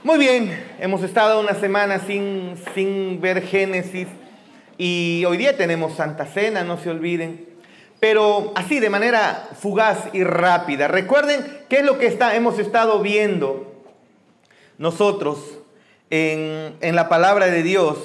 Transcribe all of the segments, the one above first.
Muy bien, hemos estado una semana sin ver Génesis y hoy día tenemos Santa Cena, no se olviden. Pero así, de manera fugaz y rápida, recuerden qué es lo que hemos estado viendo nosotros en la palabra de Dios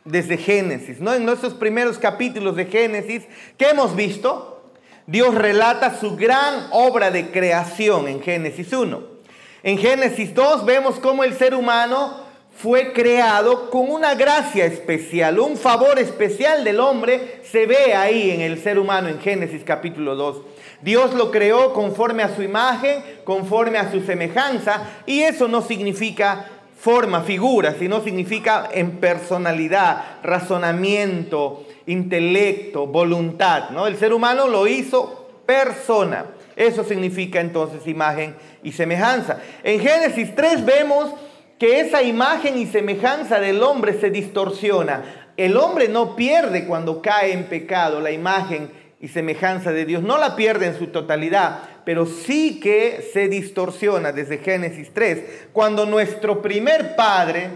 desde Génesis, ¿no? En nuestros primeros capítulos de Génesis, ¿qué hemos visto? Dios relata su gran obra de creación en Génesis 1. En Génesis 2 vemos cómo el ser humano fue creado con una gracia especial, un favor especial del hombre se ve ahí en el ser humano en Génesis capítulo 2. Dios lo creó conforme a su imagen, conforme a su semejanza, y eso no significa forma, figura, sino significa en personalidad, razonamiento, intelecto, voluntad, ¿no? El ser humano lo hizo persona. Eso significa entonces imagen y semejanza. En Génesis 3 vemos que esa imagen y semejanza del hombre se distorsiona. El hombre no pierde cuando cae en pecado la imagen y semejanza de Dios. No la pierde en su totalidad, pero sí que se distorsiona desde Génesis 3. Cuando nuestro primer padre,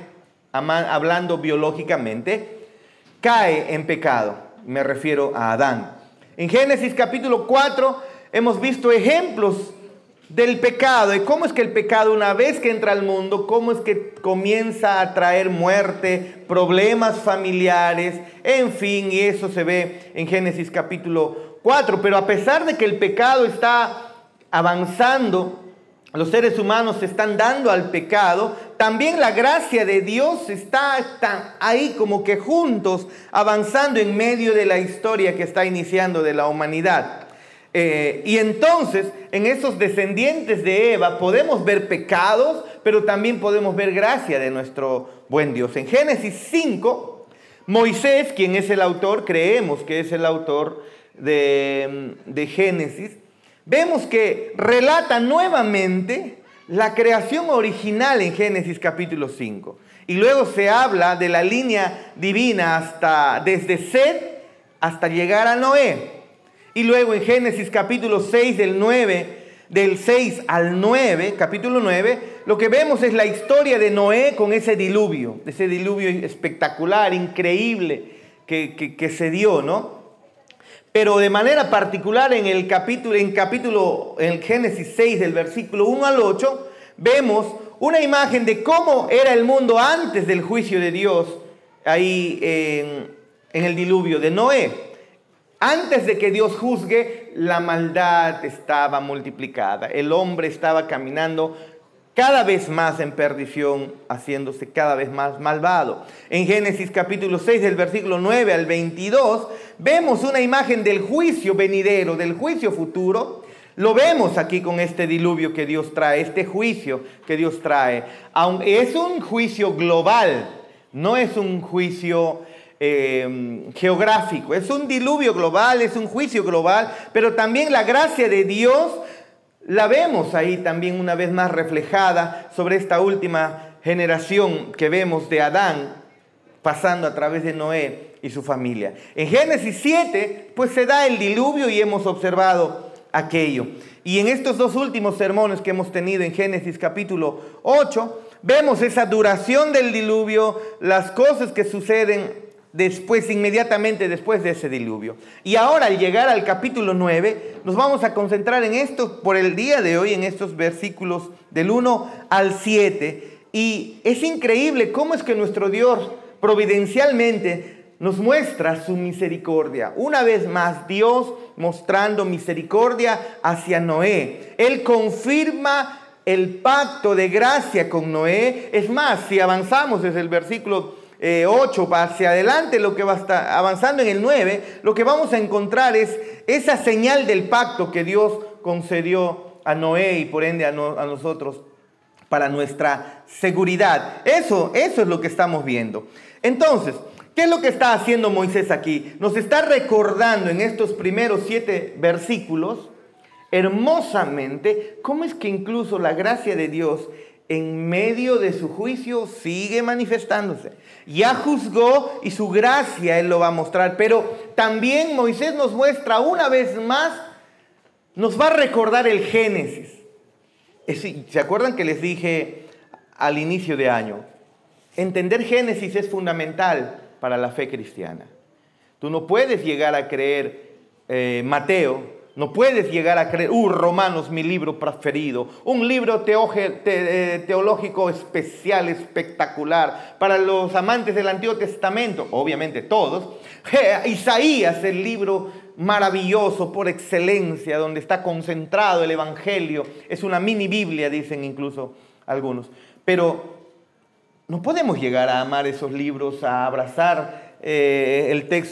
hablando biológicamente, cae en pecado. Me refiero a Adán. En Génesis capítulo 4 hemos visto ejemplos del pecado y cómo es que el pecado, una vez que entra al mundo, cómo es que comienza a traer muerte, problemas familiares, en fin, y eso se ve en Génesis capítulo 4. Pero a pesar de que el pecado está avanzando, los seres humanos se están dando al pecado, también la gracia de Dios está ahí como que juntos, avanzando en medio de la historia que está iniciando de la humanidad. Y entonces, en esos descendientes de Eva podemos ver pecados, pero también podemos ver gracia de nuestro buen Dios. En Génesis 5, Moisés, quien es el autor, creemos que es el autor de Génesis, vemos que relata nuevamente la creación original en Génesis capítulo 5. Y luego se habla de la línea divina desde Set hasta llegar a Noé. Y luego en Génesis capítulo 6, del 6 al 9, capítulo 9, lo que vemos es la historia de Noé con ese diluvio espectacular, increíble que se dio, ¿no? Pero de manera particular en Génesis 6, del versículo 1 al 8, vemos una imagen de cómo era el mundo antes del juicio de Dios, ahí en el diluvio de Noé. Antes de que Dios juzgue, la maldad estaba multiplicada. El hombre estaba caminando cada vez más en perdición, haciéndose cada vez más malvado. En Génesis capítulo 6, del versículo 9 al 22, vemos una imagen del juicio venidero, del juicio futuro. Lo vemos aquí con este diluvio que Dios trae, este juicio que Dios trae. Aunque es un juicio global, no es un juicio geográfico, es un diluvio global, es un juicio global, pero también la gracia de Dios la vemos ahí también una vez más reflejada sobre esta última generación que vemos de Adán pasando a través de Noé y su familia. En Génesis 7 pues se da el diluvio y hemos observado aquello. Y en estos dos últimos sermones que hemos tenido en Génesis capítulo 8 vemos esa duración del diluvio, las cosas que suceden inmediatamente después de ese diluvio. Y ahora al llegar al capítulo 9, nos vamos a concentrar en esto por el día de hoy, en estos versículos del 1 al 7. Y es increíble cómo es que nuestro Dios providencialmente nos muestra su misericordia. Una vez más, Dios mostrando misericordia hacia Noé. Él confirma el pacto de gracia con Noé. Es más, si avanzamos desde el versículo 8 hacia adelante, lo que va a estar avanzando en el 9, lo que vamos a encontrar es esa señal del pacto que Dios concedió a Noé y por ende a nosotros para nuestra seguridad. Eso es lo que estamos viendo. Entonces, ¿qué es lo que está haciendo Moisés aquí? Nos está recordando en estos primeros 7 versículos hermosamente cómo es que incluso la gracia de Dios en medio de su juicio sigue manifestándose. Ya juzgó y su gracia Él lo va a mostrar. Pero también Moisés nos muestra una vez más, nos va a recordar el Génesis. ¿Se acuerdan que les dije al inicio de año. Entender Génesis es fundamental para la fe cristiana. Tú no puedes llegar a creer Mateo, no puedes llegar a creer, Romanos, mi libro preferido, un libro teológico especial, espectacular, para los amantes del Antiguo Testamento, obviamente todos. Isaías, el libro maravilloso por excelencia, donde está concentrado el Evangelio, es una mini Biblia, dicen incluso algunos. Pero no podemos llegar a amar esos libros, a abrazar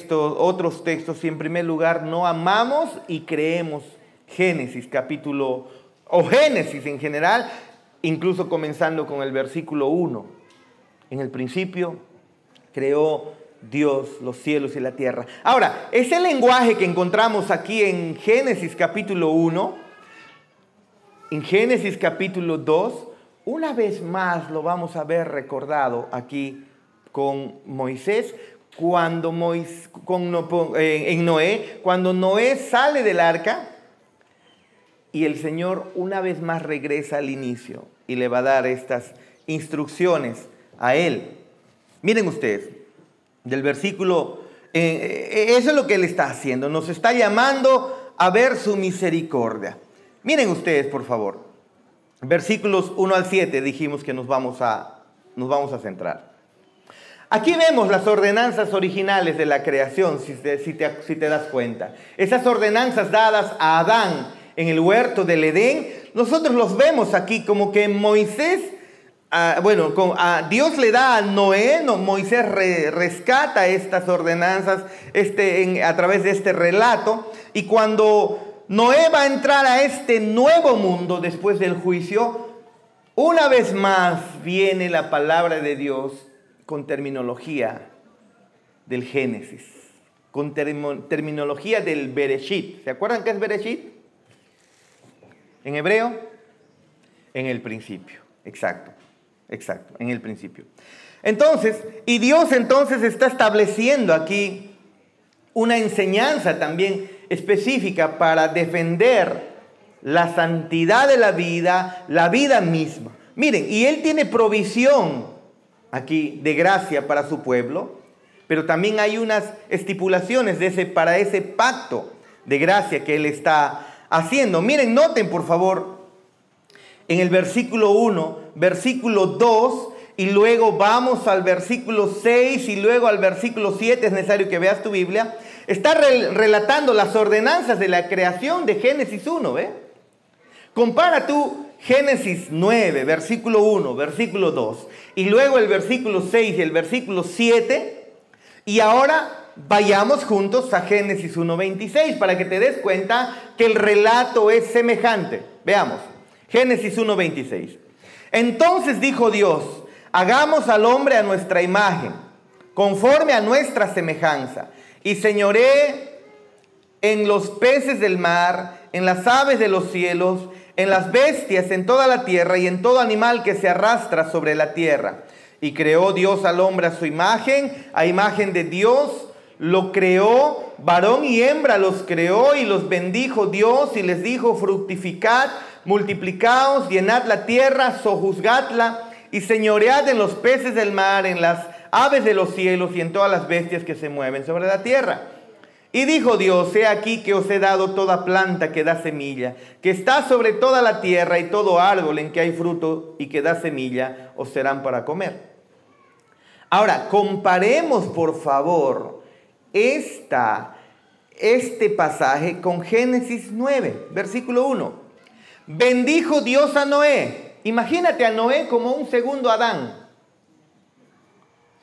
otros textos, si en primer lugar no amamos y creemos Génesis capítulo, o Génesis en general, incluso comenzando con el versículo 1. En el principio creó Dios los cielos y la tierra. Ahora, ese lenguaje que encontramos aquí en Génesis capítulo 1, en Génesis capítulo 2, una vez más lo vamos a ver recordado aquí con Moisés, en Noé, cuando Noé sale del arca y el Señor una vez más regresa al inicio y le va a dar estas instrucciones a él. Miren ustedes, del versículo, eso es lo que Él está haciendo, nos está llamando a ver su misericordia. Miren ustedes, por favor, versículos 1 al 7 dijimos que nos vamos a centrar. Aquí vemos las ordenanzas originales de la creación, si te das cuenta. Esas ordenanzas dadas a Adán en el huerto del Edén, nosotros los vemos aquí como que Moisés, Dios le da a Noé, Moisés rescata estas ordenanzas a través de este relato, y cuando Noé va a entrar a este nuevo mundo después del juicio, una vez más viene la palabra de Dios con terminología del Génesis, con terminología del Bereshit. ¿Se acuerdan qué es Bereshit? En hebreo, en el principio. Exacto, en el principio. Dios entonces está estableciendo aquí una enseñanza también específica para defender la santidad de la vida misma. Miren, y Él tiene provisión aquí de gracia para su pueblo, pero también hay unas estipulaciones para ese pacto de gracia que Él está haciendo. Miren, noten por favor en el versículo 1, versículo 2, y luego vamos al versículo 6 y luego al versículo 7, es necesario que veas tu Biblia. Está relatando las ordenanzas de la creación de Génesis 1, ¿ve? Compara tú Génesis 9, versículo 1, versículo 2, y luego el versículo 6 y el versículo 7, y ahora vayamos juntos a Génesis 1:26 para que te des cuenta que el relato es semejante. Veamos, Génesis 1:26. Entonces dijo Dios, hagamos al hombre a nuestra imagen, conforme a nuestra semejanza, y señoree en los peces del mar, en las aves de los cielos, en las bestias, en toda la tierra y en todo animal que se arrastra sobre la tierra. Y creó Dios al hombre a su imagen, a imagen de Dios lo creó, varón y hembra los creó, y los bendijo Dios y les dijo, fructificad, multiplicaos, llenad la tierra, sojuzgadla y señoread en los peces del mar, en las aves de los cielos y en todas las bestias que se mueven sobre la tierra. Y dijo Dios, he aquí que os he dado toda planta que da semilla, que está sobre toda la tierra, y todo árbol en que hay fruto y que da semilla, os serán para comer. Ahora, comparemos por favor este pasaje con Génesis 9, versículo 1. Bendijo Dios a Noé. Imagínate a Noé como un segundo Adán,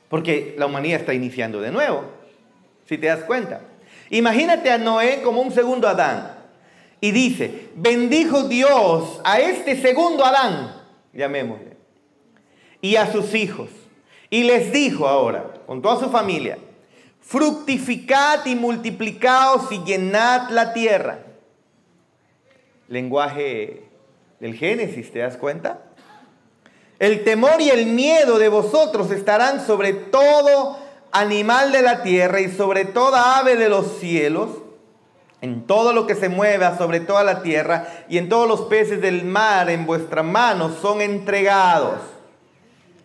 porque la humanidad está iniciando de nuevo, si te das cuenta. Imagínate a Noé como un segundo Adán. Y dice, bendijo Dios a este segundo Adán, llamémosle, y a sus hijos. Y les dijo ahora, con toda su familia, fructificad y multiplicaos y llenad la tierra. Lenguaje del Génesis, ¿te das cuenta? El temor y el miedo de vosotros estarán sobre todo animal de la tierra y sobre toda ave de los cielos, en todo lo que se mueva sobre toda la tierra y en todos los peces del mar en vuestra mano son entregados.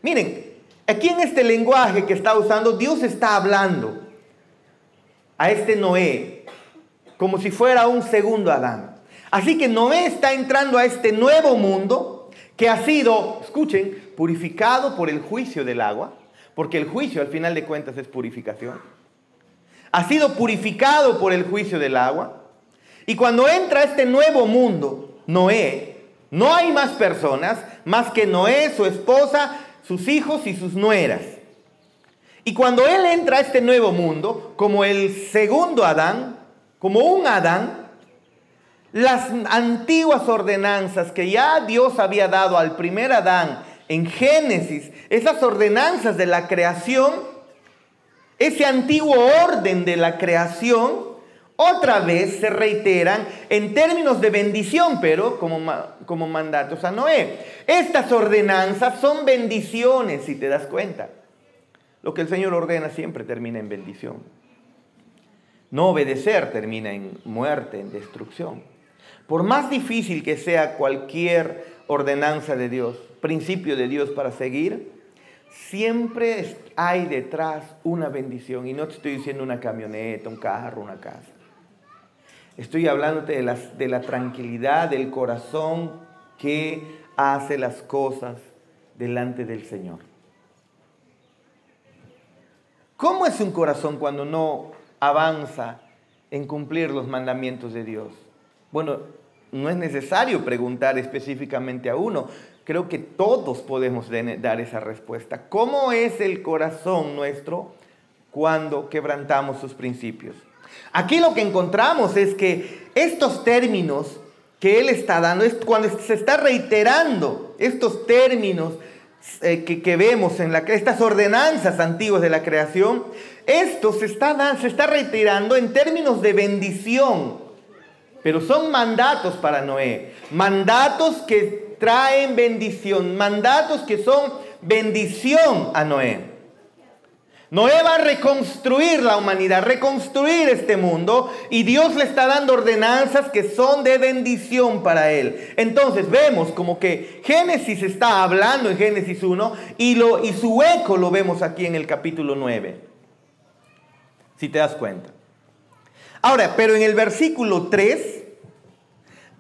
Miren, aquí en este lenguaje que está usando, Dios está hablando a este Noé como si fuera un segundo Adán. Así que Noé está entrando a este nuevo mundo que ha sido, escuchen, purificado por el juicio del agua, porque el juicio al final de cuentas es purificación. Ha sido purificado por el juicio del agua. Y cuando entra a este nuevo mundo, Noé, no hay más personas más que Noé, su esposa, sus hijos y sus nueras. Y cuando él entra a este nuevo mundo, como el segundo Adán, como un Adán, las antiguas ordenanzas que ya Dios había dado al primer Adán en Génesis, esas ordenanzas de la creación, ese antiguo orden de la creación, otra vez se reiteran en términos de bendición, pero como mandatos a Noé. Estas ordenanzas son bendiciones, si te das cuenta. Lo que el Señor ordena siempre termina en bendición. No obedecer termina en muerte, en destrucción. Por más difícil que sea cualquier ordenanza de Dios, principio de Dios para seguir, siempre hay detrás una bendición. Y no te estoy diciendo una camioneta, un carro, una casa. Estoy hablándote de la tranquilidad del corazón que hace las cosas delante del Señor. ¿Cómo es un corazón cuando no avanza en cumplir los mandamientos de Dios? Bueno, no es necesario preguntar específicamente a uno. Creo que todos podemos dar esa respuesta. ¿Cómo es el corazón nuestro cuando quebrantamos sus principios? Aquí lo que encontramos es que estos términos que Él está dando, es cuando se está reiterando estos términos que vemos en estas ordenanzas antiguas de la creación, esto se está reiterando en términos de bendición, pero son mandatos para Noé, mandatos que traen bendición, mandatos que son bendición a Noé. Noé va a reconstruir la humanidad, reconstruir este mundo, y Dios le está dando ordenanzas que son de bendición para él. Entonces vemos como que Génesis está hablando en Génesis 1 y su eco lo vemos aquí en el capítulo 9, si te das cuenta. Ahora, pero en el versículo 3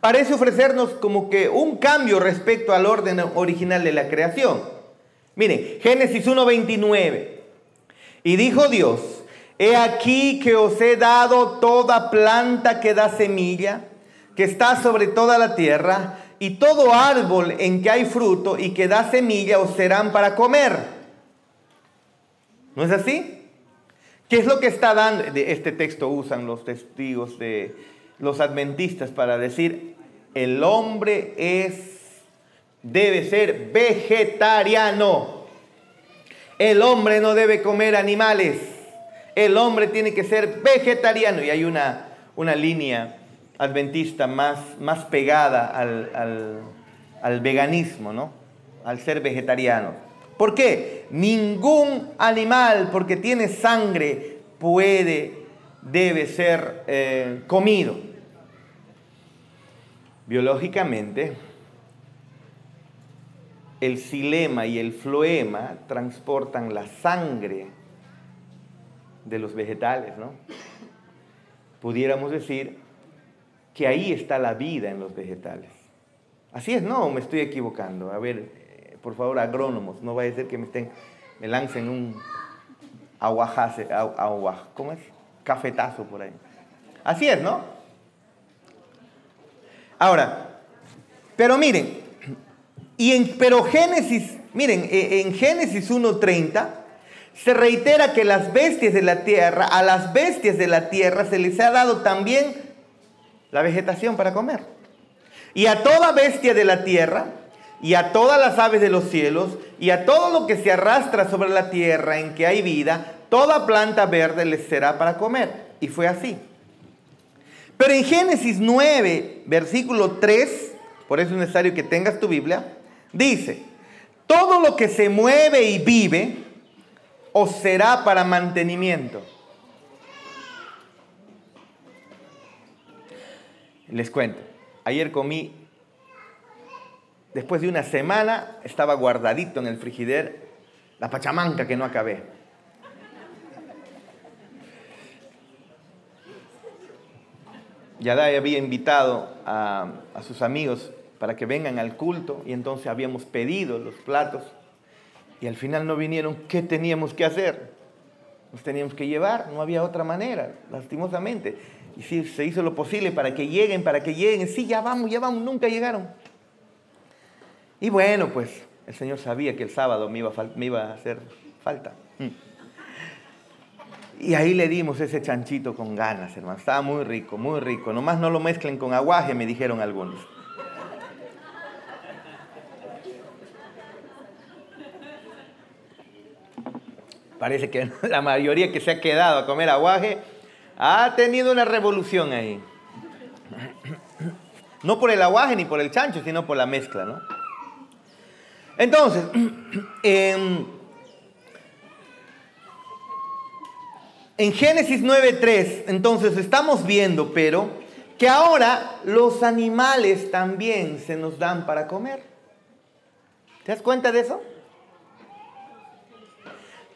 parece ofrecernos como que un cambio respecto al orden original de la creación. Miren, Génesis 1:29. Y dijo Dios: he aquí que os he dado toda planta que da semilla, que está sobre toda la tierra, y todo árbol en que hay fruto y que da semilla os serán para comer. ¿No es así? ¿Qué es lo que está dando? Este texto usan los testigos de los adventistas para decir: el hombre debe ser vegetariano. El hombre no debe comer animales. El hombre tiene que ser vegetariano. Y hay una línea adventista más pegada al veganismo, ¿no? Al ser vegetariano. ¿Por qué? Ningún animal, porque tiene sangre, debe ser comido. Biológicamente, el xilema y el floema transportan la sangre de los vegetales, ¿no? Pudiéramos decir que ahí está la vida en los vegetales. Así es, ¿no? Me estoy equivocando. A ver, por favor, agrónomos, no vaya a ser que me lancen un ¿cómo es? Cafetazo por ahí. Así es, ¿no? Ahora, pero miren, pero Génesis, miren, en Génesis 1:30 se reitera que a las bestias de la tierra se les ha dado también la vegetación para comer. Y a toda bestia de la tierra, y a todas las aves de los cielos, y a todo lo que se arrastra sobre la tierra en que hay vida, toda planta verde les será para comer. Y fue así. Pero en Génesis 9, versículo 3, por eso es necesario que tengas tu Biblia, dice: todo lo que se mueve y vive os será para mantenimiento. Les cuento, ayer comí, después de una semana, estaba guardadito en el frigider, la pachamanca que no acabé. Yadai había invitado a sus amigos para que vengan al culto y entonces habíamos pedido los platos y al final no vinieron. ¿Qué teníamos que hacer? Nos teníamos que llevar, no había otra manera, lastimosamente. Y sí, se hizo lo posible para que lleguen. Sí, ya vamos, nunca llegaron. Y bueno, pues el Señor sabía que el sábado me iba a hacer falta. Y ahí le dimos ese chanchito con ganas, hermano. Estaba muy rico, muy rico. Nomás no lo mezclen con aguaje, me dijeron algunos. Parece que la mayoría que se ha quedado a comer aguaje ha tenido una revolución ahí. No por el aguaje ni por el chancho, sino por la mezcla, ¿no? Entonces, en Génesis 9:3, entonces estamos viendo, pero, que ahora los animales también se nos dan para comer. ¿Te das cuenta de eso?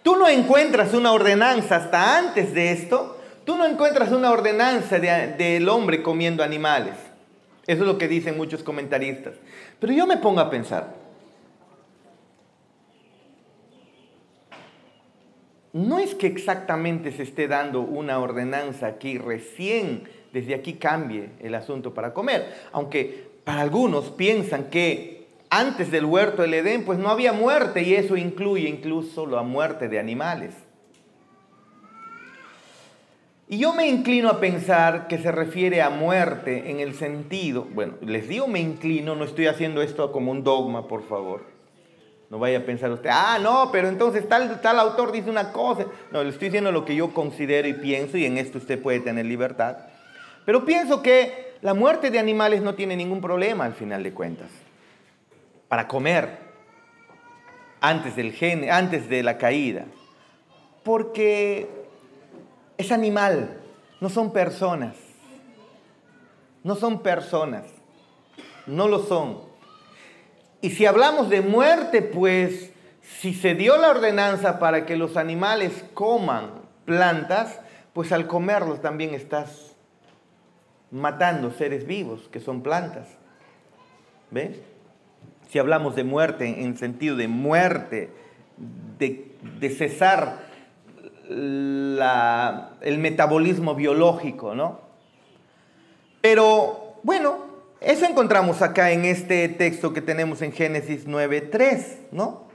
Tú no encuentras una ordenanza hasta antes de esto. Tú no encuentras una ordenanza del hombre comiendo animales. Eso es lo que dicen muchos comentaristas. Pero yo me pongo a pensar. No es que exactamente se esté dando una ordenanza aquí, recién desde aquí cambie el asunto para comer. Aunque para algunos piensan que antes del huerto del Edén, pues no había muerte y eso incluye incluso la muerte de animales. Y yo me inclino a pensar que se refiere a muerte en el sentido, bueno, les digo me inclino, no estoy haciendo esto como un dogma, por favor. No vaya a pensar usted, no, pero entonces tal autor dice una cosa. No, le estoy diciendo lo que yo considero y pienso, y en esto usted puede tener libertad. Pero pienso que la muerte de animales no tiene ningún problema al final de cuentas. Para comer antes de la caída, porque es animal, no son personas, no lo son. Y si hablamos de muerte, pues si se dio la ordenanza para que los animales coman plantas, pues al comerlos también estás matando seres vivos que son plantas. ¿Ves? Si hablamos de muerte en sentido de muerte, de cesar el metabolismo biológico, ¿no? Pero, bueno, eso encontramos acá en este texto que tenemos en Génesis 9:3, ¿no?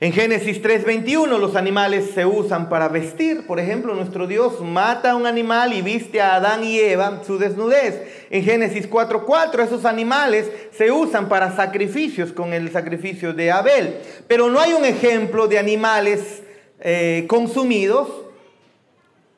En Génesis 3:21 los animales se usan para vestir. Por ejemplo, nuestro Dios mata a un animal y viste a Adán y Eva su desnudez. En Génesis 4:4 esos animales se usan para sacrificios con el sacrificio de Abel. Pero no hay un ejemplo de animales consumidos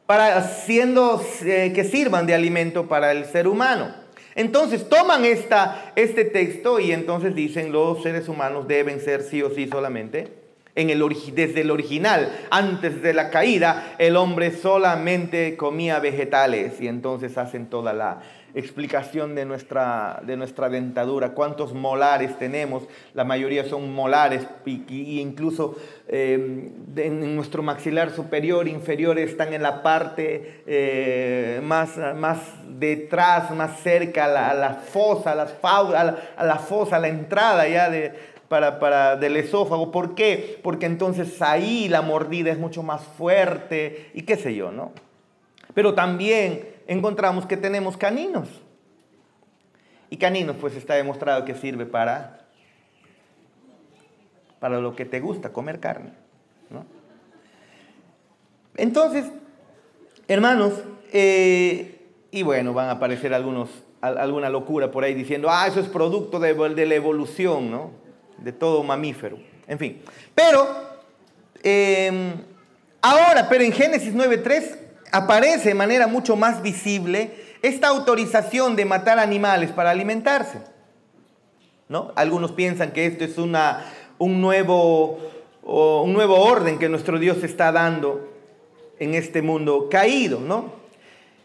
que sirvan de alimento para el ser humano. Entonces toman este texto y entonces dicen los seres humanos deben ser sí o sí solamente. Desde el original, antes de la caída, el hombre solamente comía vegetales y entonces hacen toda la explicación de nuestra dentadura. ¿Cuántos molares tenemos? La mayoría son molares y incluso en nuestro maxilar superior, inferior, están en la parte más detrás, más cerca a la fosa, a la entrada ya del esófago. ¿Por qué? Porque entonces ahí la mordida es mucho más fuerte y qué sé yo, ¿no? Pero también encontramos que tenemos caninos. Y caninos pues está demostrado que sirve para lo que te gusta, comer carne, ¿no? Entonces, hermanos, y bueno, van a aparecer alguna locura por ahí diciendo, eso es producto de la evolución, ¿no? De todo mamífero, en fin. Pero en Génesis 9:3 aparece de manera mucho más visible esta autorización de matar animales para alimentarse, ¿no? Algunos piensan que esto es un nuevo orden que nuestro Dios está dando en este mundo caído, ¿no?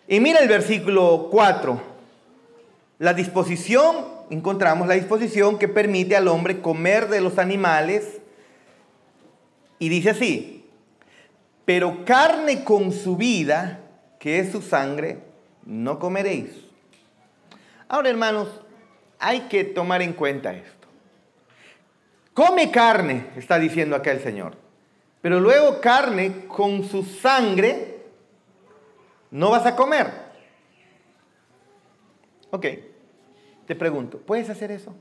Y mira el versículo 4. Encontramos la disposición que permite al hombre comer de los animales Y dice así: pero carne con su vida, que es su sangre, no comeréis. Ahora, hermanos, hay que tomar en cuenta esto. Come carne, está diciendo acá el Señor. Pero luego carne con su sangre no vas a comer. Ok, te pregunto, ¿puedes hacer eso?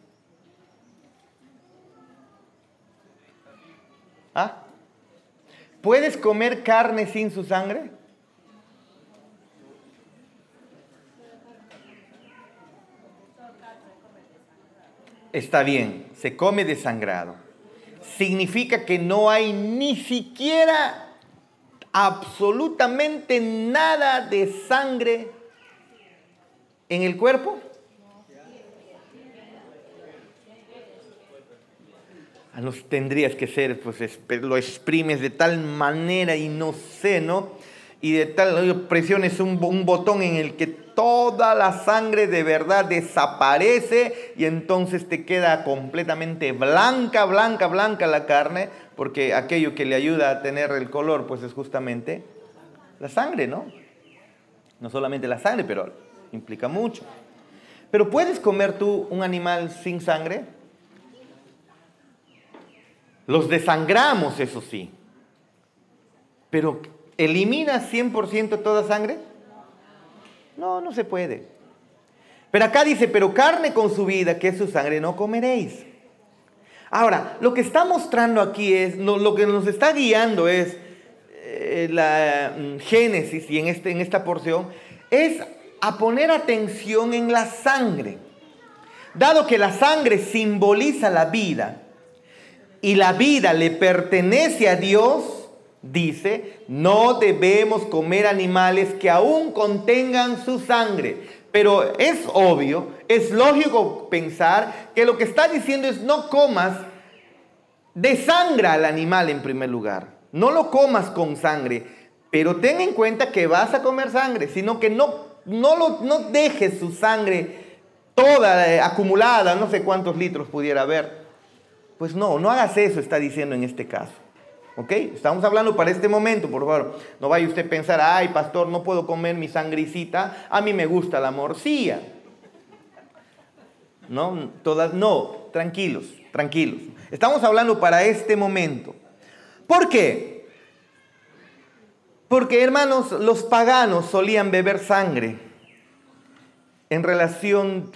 ¿Ah? ¿Puedes comer carne sin su sangre? Está bien, se come desangrado. Significa que no hay ni siquiera absolutamente nada de sangre en el cuerpo. Nos tendrías que ser, pues lo exprimes de tal manera y no sé, ¿no? Y de tal presiones un botón en el que toda la sangre de verdad desaparece y entonces te queda completamente blanca, blanca, blanca la carne, porque aquello que le ayuda a tener el color, pues es justamente la sangre, ¿no? No solamente la sangre, pero implica mucho. Pero ¿puedes comer tú un animal sin sangre? Los desangramos, eso sí. Pero ¿elimina 100% toda sangre? No, no se puede. Pero acá dice, pero carne con su vida, que es su sangre, no comeréis. Ahora, lo que está mostrando aquí es, lo que nos está guiando es la Génesis, y en esta porción, es a poner atención en la sangre. Dado que la sangre simboliza la vida, y la vida le pertenece a Dios, dice, no debemos comer animales que aún contengan su sangre. Pero es obvio, es lógico pensar que lo que está diciendo es no comas, desangra al animal en primer lugar. No lo comas con sangre, pero ten en cuenta que vas a comer sangre, sino que no dejes su sangre toda acumulada, no sé cuántos litros pudiera haber. Pues no hagas eso, está diciendo en este caso. ¿Ok? Estamos hablando para este momento, por favor. No vaya usted a pensar, ay, pastor, no puedo comer mi sangricita, a mí me gusta la morcilla. No, tranquilos, tranquilos. Estamos hablando para este momento. ¿Por qué? Porque, hermanos, los paganos solían beber sangre en relación,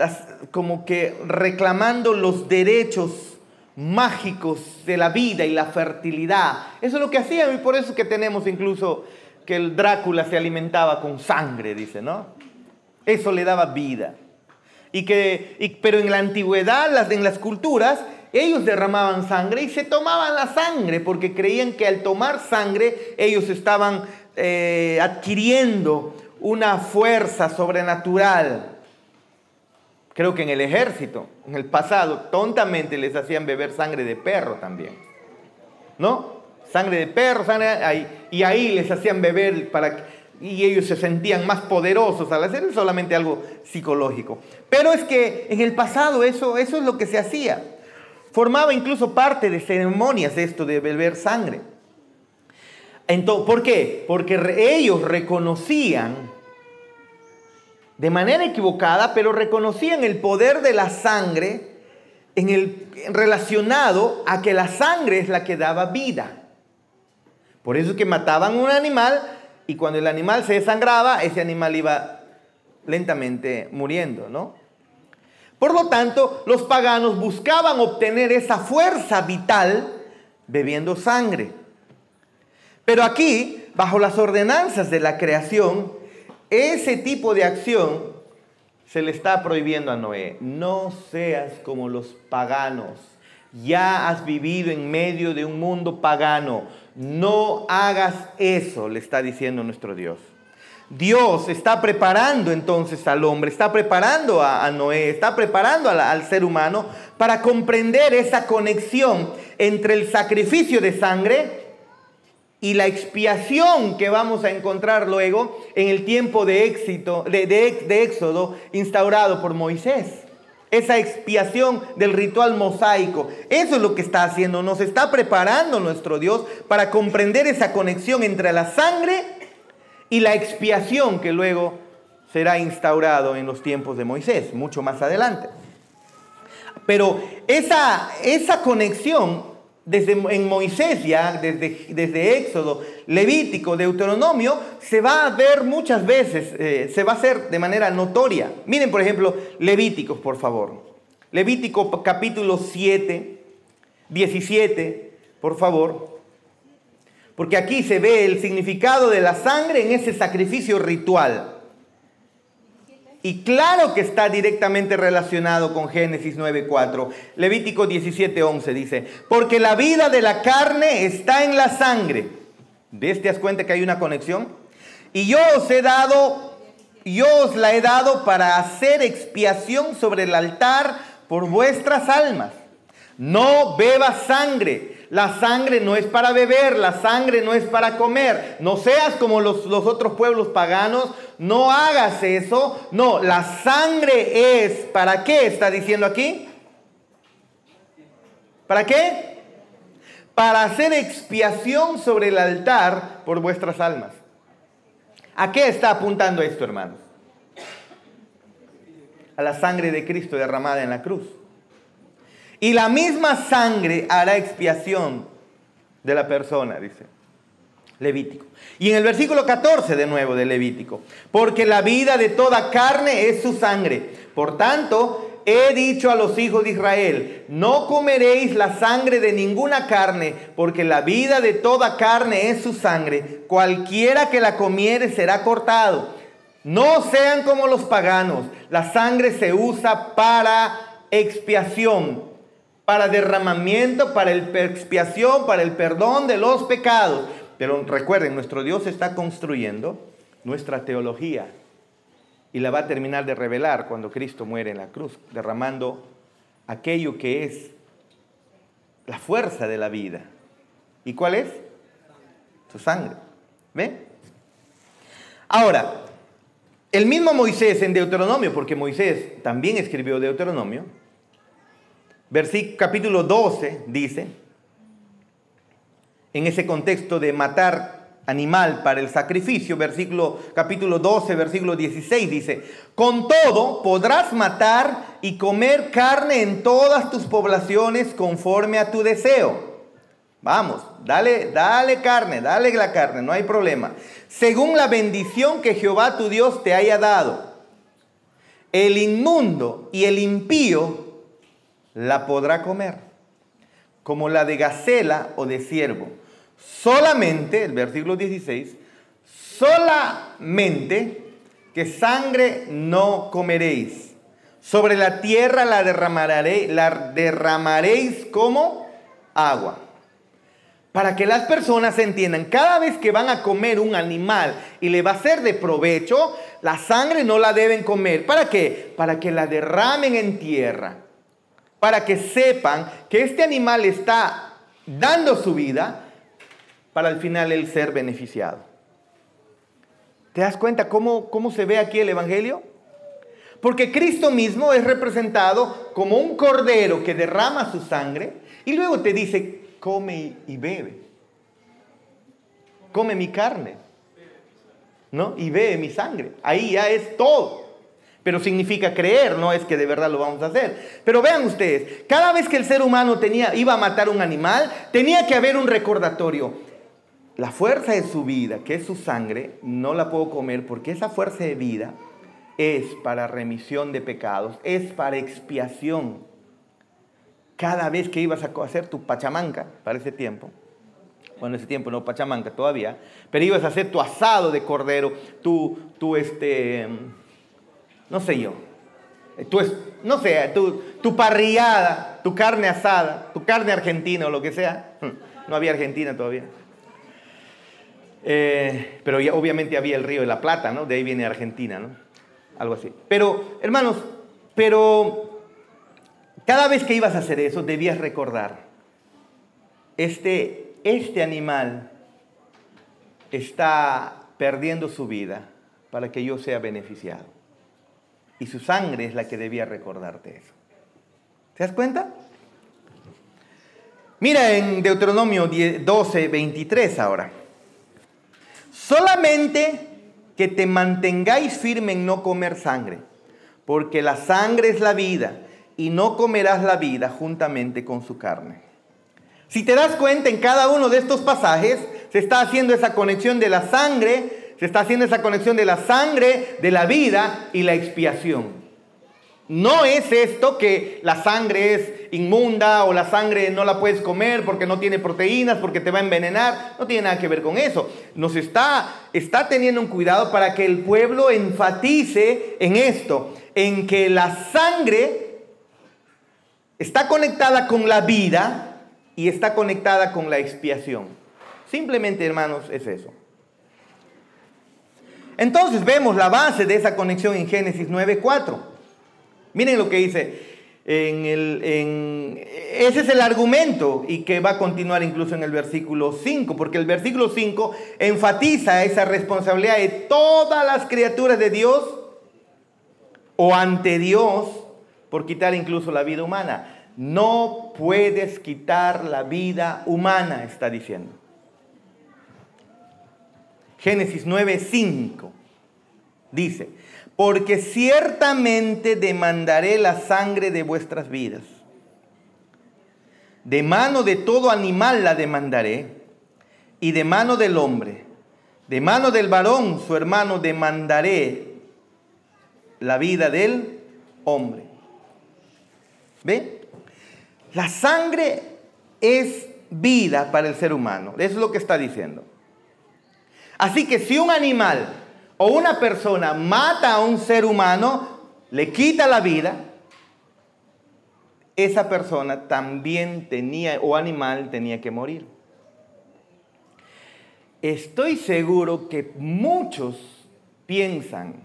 como que reclamando los derechos mágicos de la vida y la fertilidad. Eso es lo que hacían, y por eso que tenemos incluso que el Drácula se alimentaba con sangre, dice, ¿no? Eso le daba vida. Pero en la antigüedad, en las culturas, ellos derramaban sangre y se tomaban la sangre porque creían que al tomar sangre ellos estaban adquiriendo una fuerza sobrenatural. Creo que en el ejército, en el pasado, tontamente les hacían beber sangre de perro también. ¿No? Sangre de perro, y ahí les hacían beber y ellos se sentían más poderosos al hacer solamente algo psicológico. Pero es que en el pasado eso es lo que se hacía. Formaba incluso parte de ceremonias esto de beber sangre. Entonces, ¿por qué? Porque ellos reconocían de manera equivocada, pero reconocían el poder de la sangre relacionado a que la sangre es la que daba vida. Por eso es que mataban un animal y cuando el animal se desangraba, ese animal iba lentamente muriendo, ¿no? Por lo tanto, los paganos buscaban obtener esa fuerza vital bebiendo sangre. Pero aquí, bajo las ordenanzas de la creación, ese tipo de acción se le está prohibiendo a Noé. No seas como los paganos. Ya has vivido en medio de un mundo pagano. No hagas eso, le está diciendo nuestro Dios. Dios está preparando entonces al hombre, está preparando a Noé, está preparando al ser humano para comprender esa conexión entre el sacrificio de sangre y la expiación que vamos a encontrar luego en el tiempo de Éxodo instaurado por Moisés. esa expiación del ritual mosaico. Eso es lo que está haciendo. Nos está preparando nuestro Dios para comprender esa conexión entre la sangre y la expiación que luego será instaurado en los tiempos de Moisés, mucho más adelante. Pero esa conexión en Moisés ya, desde Éxodo, Levítico, Deuteronomio, se va a ver muchas veces, se va a hacer de manera notoria. Miren, por ejemplo, Levíticos, por favor. Levítico capítulo 7, 17, por favor. Porque aquí se ve el significado de la sangre en ese sacrificio ritual. Y claro que está directamente relacionado con Génesis 9:4. Levítico 17:11 dice, porque la vida de la carne está en la sangre. ¿Ves? ¿Te das cuenta que hay una conexión? Y yo os la he dado para hacer expiación sobre el altar por vuestras almas. No bebas sangre. La sangre no es para beber, la sangre no es para comer. No seas como los otros pueblos paganos, no hagas eso. No, la sangre es, ¿para qué está diciendo aquí? ¿Para qué? Para hacer expiación sobre el altar por vuestras almas. ¿A qué está apuntando esto, hermanos? A la sangre de Cristo derramada en la cruz. Y la misma sangre hará expiación de la persona, dice Levítico. Y en el versículo 14 de nuevo de Levítico, porque la vida de toda carne es su sangre. Por tanto, he dicho a los hijos de Israel, no comeréis la sangre de ninguna carne, porque la vida de toda carne es su sangre. Cualquiera que la comiere será cortado. No sean como los paganos. La sangre se usa para expiación, para derramamiento, para expiación, para el perdón de los pecados. Pero recuerden, nuestro Dios está construyendo nuestra teología y la va a terminar de revelar cuando Cristo muere en la cruz, derramando aquello que es la fuerza de la vida. ¿Y cuál es? Su sangre. ¿Ven? Ahora, el mismo Moisés en Deuteronomio, porque Moisés también escribió Deuteronomio, capítulo 12 dice, en ese contexto de matar animal para el sacrificio, capítulo 12, versículo 16 dice, con todo podrás matar y comer carne en todas tus poblaciones conforme a tu deseo. Vamos, dale carne, dale la carne, no hay problema. Según la bendición que Jehová tu Dios te haya dado, el inmundo y el impío la podrá comer, como la de gacela o de ciervo. Solamente, el versículo 16, solamente que sangre no comeréis. Sobre la tierra la derramaréis como agua. Para que las personas entiendan, cada vez que van a comer un animal y le va a ser de provecho, la sangre no la deben comer. ¿Para qué? Para que la derramen en tierra. Para que sepan que este animal está dando su vida para al final él ser beneficiado. ¿Te das cuenta cómo se ve aquí el Evangelio? Porque Cristo mismo es representado como un cordero que derrama su sangre y luego te dice, come y bebe. Come mi carne, ¿no? Y bebe mi sangre. Ahí ya es todo. Pero significa creer, no es que de verdad lo vamos a hacer. Pero vean ustedes, cada vez que el ser humano iba a matar un animal, tenía que haber un recordatorio. La fuerza de su vida, que es su sangre, no la puedo comer porque esa fuerza de vida es para remisión de pecados, es para expiación. Cada vez que ibas a hacer tu pachamanca, para ese tiempo, bueno, ese tiempo no pachamanca todavía, pero ibas a hacer tu asado de cordero, no sé yo, tu parrillada, tu carne asada, tu carne argentina o lo que sea. No había Argentina todavía. Pero ya obviamente había el Río de la Plata, ¿no? De ahí viene Argentina, ¿no? Algo así. Pero, hermanos, cada vez que ibas a hacer eso, debías recordar, este animal está perdiendo su vida para que yo sea beneficiado. Y su sangre es la que debía recordarte eso. ¿Te das cuenta? Mira en Deuteronomio 12, 23 ahora. Solamente que te mantengáis firme en no comer sangre, porque la sangre es la vida, y no comerás la vida juntamente con su carne. Si te das cuenta, en cada uno de estos pasajes se está haciendo esa conexión de la sangre, se está haciendo esa conexión de la sangre, de la vida y la expiación. No es esto que la sangre es inmunda o la sangre no la puedes comer porque no tiene proteínas, porque te va a envenenar. No tiene nada que ver con eso. Nos está teniendo un cuidado para que el pueblo enfatice en esto, en que la sangre está conectada con la vida y está conectada con la expiación. Simplemente, hermanos, es eso. Entonces vemos la base de esa conexión en Génesis 9:4. Miren lo que dice, ese es el argumento y que va a continuar incluso en el versículo 5, porque el versículo 5 enfatiza esa responsabilidad de todas las criaturas de Dios o ante Dios por quitar incluso la vida humana. No puedes quitar la vida humana, está diciendo. Génesis 9:5 dice: porque ciertamente demandaré la sangre de vuestras vidas. De mano de todo animal la demandaré, y de mano del hombre, de mano del varón, su hermano, demandaré la vida del hombre. ¿Ve? La sangre es vida para el ser humano. Eso es lo que está diciendo. Así que si un animal o una persona mata a un ser humano, le quita la vida, esa persona también tenía, o animal tenía que morir. Estoy seguro que muchos piensan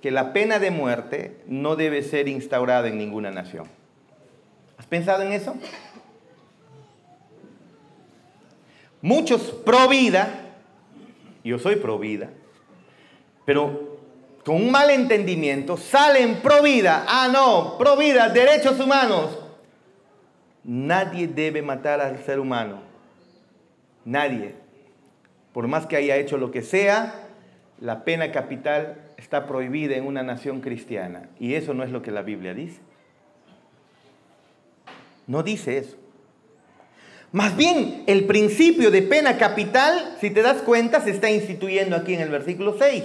que la pena de muerte no debe ser instaurada en ninguna nación. ¿Has pensado en eso? Muchos pro vida, yo soy pro vida, pero con un mal entendimiento salen pro vida. Ah, no, pro vida, derechos humanos. Nadie debe matar al ser humano. Nadie. Por más que haya hecho lo que sea, la pena capital está prohibida en una nación cristiana. Y eso no es lo que la Biblia dice. No dice eso. Más bien, el principio de pena capital, si te das cuenta, se está instituyendo aquí en el versículo 6.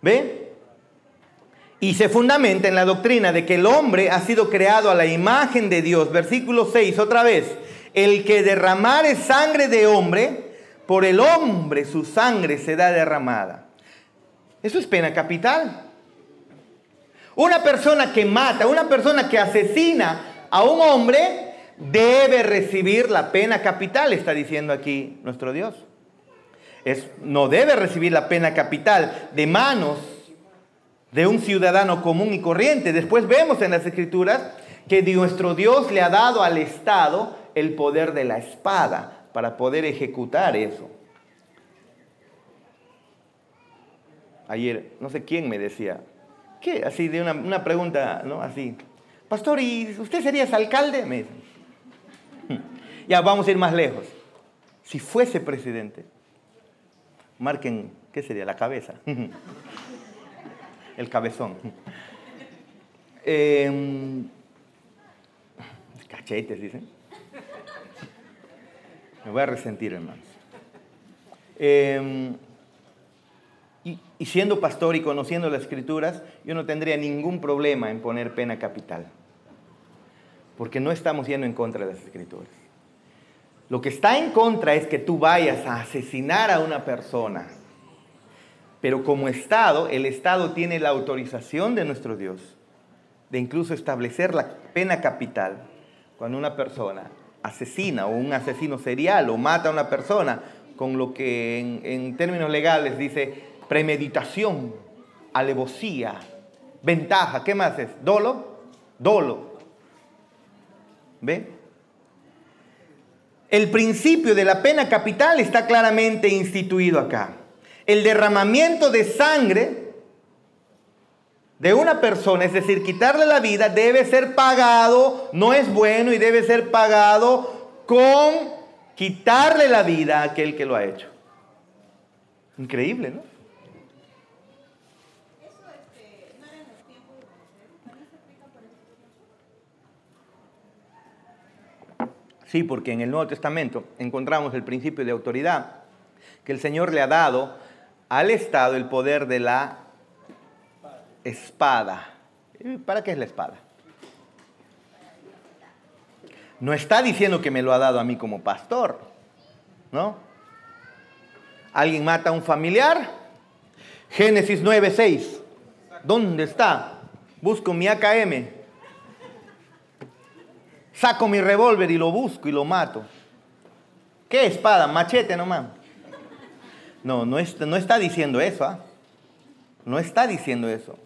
¿Ve? Y se fundamenta en la doctrina de que el hombre ha sido creado a la imagen de Dios. Versículo 6, otra vez. El que derramare sangre de hombre, por el hombre su sangre será derramada. Eso es pena capital. Una persona que mata, una persona que asesina a un hombre, debe recibir la pena capital, está diciendo aquí nuestro Dios. No debe recibir la pena capital de manos de un ciudadano común y corriente. Después vemos en las Escrituras que nuestro Dios le ha dado al Estado el poder de la espada para poder ejecutar eso. Ayer, no sé quién me decía, ¿qué? Así de una pregunta, ¿no? Así, pastor, ¿y usted sería alcalde? Me dicen. Ya, vamos a ir más lejos. Si fuese presidente, marquen, ¿qué sería? La cabeza. El cabezón. Cachetes, dicen. Me voy a resentir, hermanos. Y siendo pastor y conociendo las Escrituras, yo no tendría ningún problema en poner pena capital. Porque no estamos yendo en contra de las Escrituras. Lo que está en contra es que tú vayas a asesinar a una persona. Pero como Estado, el Estado tiene la autorización de nuestro Dios de incluso establecer la pena capital cuando una persona asesina o un asesino serial o mata a una persona con lo que en términos legales dice premeditación, alevosía, ventaja. ¿Qué más es? ¿Dolo? Dolo. ¿Ve? El principio de la pena capital está claramente instituido acá. El derramamiento de sangre de una persona, es decir, quitarle la vida, debe ser pagado, no es bueno y debe ser pagado con quitarle la vida a aquel que lo ha hecho. Increíble, ¿no? Sí, porque en el Nuevo Testamento encontramos el principio de autoridad, que el Señor le ha dado al Estado el poder de la espada. ¿Para qué es la espada? No está diciendo que me lo ha dado a mí como pastor, ¿no? Alguien mata a un familiar, Génesis 9:6. ¿Dónde está? Busco mi AKM. Saco mi revólver y lo busco y lo mato. ¿Qué espada? Machete nomás. No está diciendo eso, ¿ah? No está diciendo eso.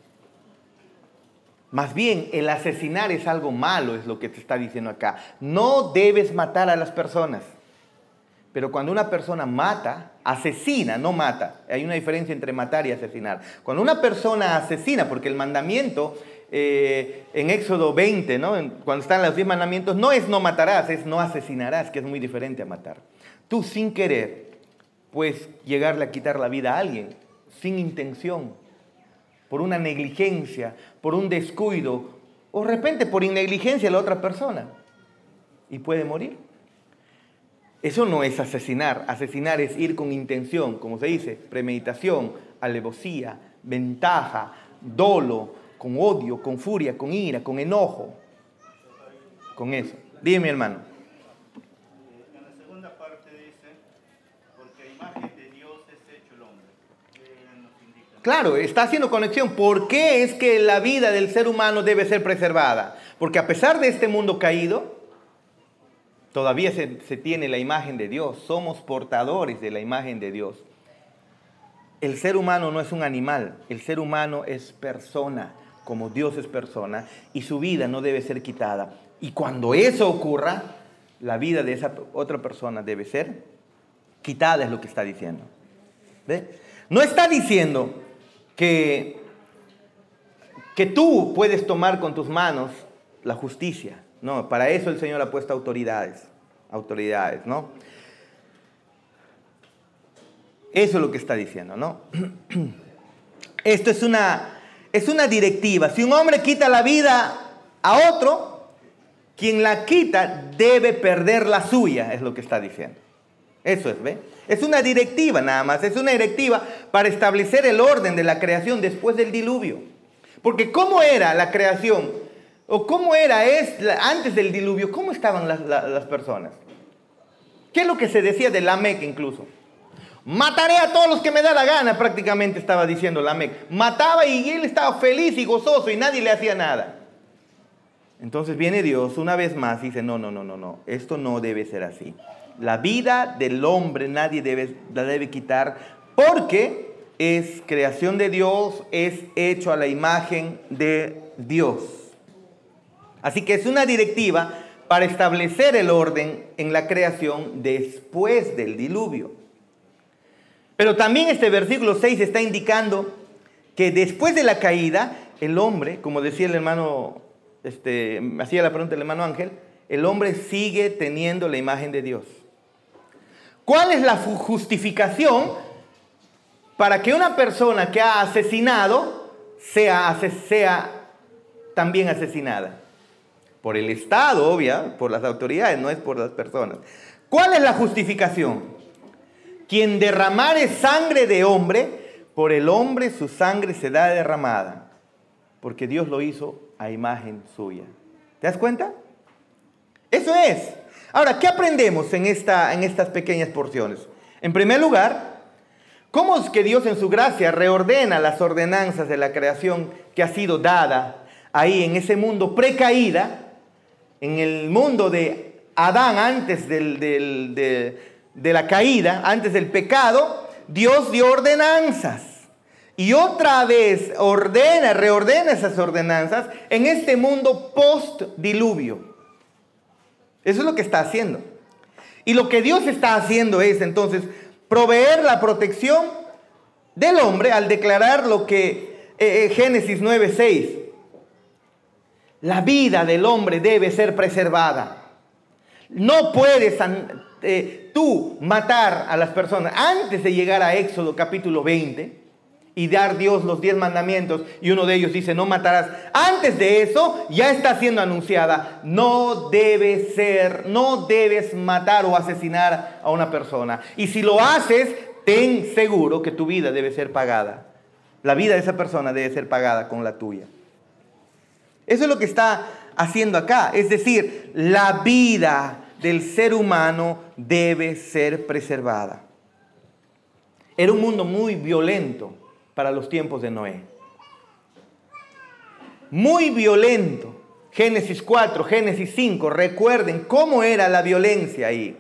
Más bien, el asesinar es algo malo, es lo que te está diciendo acá. No debes matar a las personas. Pero cuando una persona mata, asesina, no mata. Hay una diferencia entre matar y asesinar. Cuando una persona asesina, porque el mandamiento en Éxodo 20, ¿no? Cuando están los 10 mandamientos, no es no matarás, es no asesinarás, que es muy diferente a matar. Tú sin querer puedes llegarle a quitar la vida a alguien, sin intención, por una negligencia, por un descuido, o de repente por negligencia a la otra persona, y puede morir. Eso no es asesinar. Asesinar es ir con intención, como se dice, premeditación, alevosía, ventaja, dolo, con odio, con furia, con ira, con enojo. Con eso. Dime, hermano. En la segunda parte dice, porque a imagen de Dios es hecho el hombre. ¿Qué nos indica? Claro, está haciendo conexión. ¿Por qué es que la vida del ser humano debe ser preservada? Porque a pesar de este mundo caído, todavía se tiene la imagen de Dios. Somos portadores de la imagen de Dios. El ser humano no es un animal. El ser humano es persona, como Dios es persona, y su vida no debe ser quitada. Y cuando eso ocurra, la vida de esa otra persona debe ser quitada, es lo que está diciendo. ¿Ve? No está diciendo que tú puedes tomar con tus manos la justicia. No, para eso el Señor ha puesto autoridades, ¿no? Eso es lo que está diciendo, ¿no? Esto es una directiva. Si un hombre quita la vida a otro, quien la quita debe perder la suya, es lo que está diciendo. Eso es, ¿ve? Es una directiva nada más, es una directiva para establecer el orden de la creación después del diluvio. Porque ¿cómo era la creación? ¿O cómo era antes del diluvio? ¿Cómo estaban las personas? ¿Qué es lo que se decía de Lamec incluso? Mataré a todos los que me da la gana, prácticamente estaba diciendo Lamec. Mataba y él estaba feliz y gozoso y nadie le hacía nada. Entonces viene Dios una vez más y dice, no, esto no debe ser así. La vida del hombre nadie la debe quitar porque es creación de Dios, es hecho a la imagen de Dios. Así que es una directiva para establecer el orden en la creación después del diluvio. Pero también este versículo 6 está indicando que después de la caída, el hombre, como decía el hermano, hacía la pregunta el hermano Ángel, el hombre sigue teniendo la imagen de Dios. ¿Cuál es la justificación para que una persona que ha asesinado sea también asesinada? Por el Estado, obvia, por las autoridades, no es por las personas. ¿Cuál es la justificación? Quien derramare sangre de hombre, por el hombre su sangre será derramada, porque Dios lo hizo a imagen suya. ¿Te das cuenta? Eso es. Ahora, ¿qué aprendemos en estas pequeñas porciones? En primer lugar, ¿cómo es que Dios en su gracia reordena las ordenanzas de la creación que ha sido dada ahí en ese mundo precaída, en el mundo de Adán antes de la caída, antes del pecado? Dios dio ordenanzas y otra vez reordena esas ordenanzas en este mundo post-diluvio. Eso es lo que está haciendo. Y lo que Dios está haciendo es entonces proveer la protección del hombre al declarar lo que Génesis 9:6. La vida del hombre debe ser preservada. No puedes tú matar a las personas. Antes de llegar a Éxodo capítulo 20 y dar Dios los 10 mandamientos, y uno de ellos dice no matarás. Antes de eso ya está siendo anunciada: no debes matar o asesinar a una persona. Y si lo haces, ten seguro que tu vida debe ser pagada. La vida de esa persona debe ser pagada con la tuya. Eso es lo que está haciendo acá. Es decir, la vida del ser humano debe ser preservada. Era un mundo muy violento para los tiempos de Noé. Muy violento. Génesis 4, Génesis 5, recuerden cómo era la violencia ahí.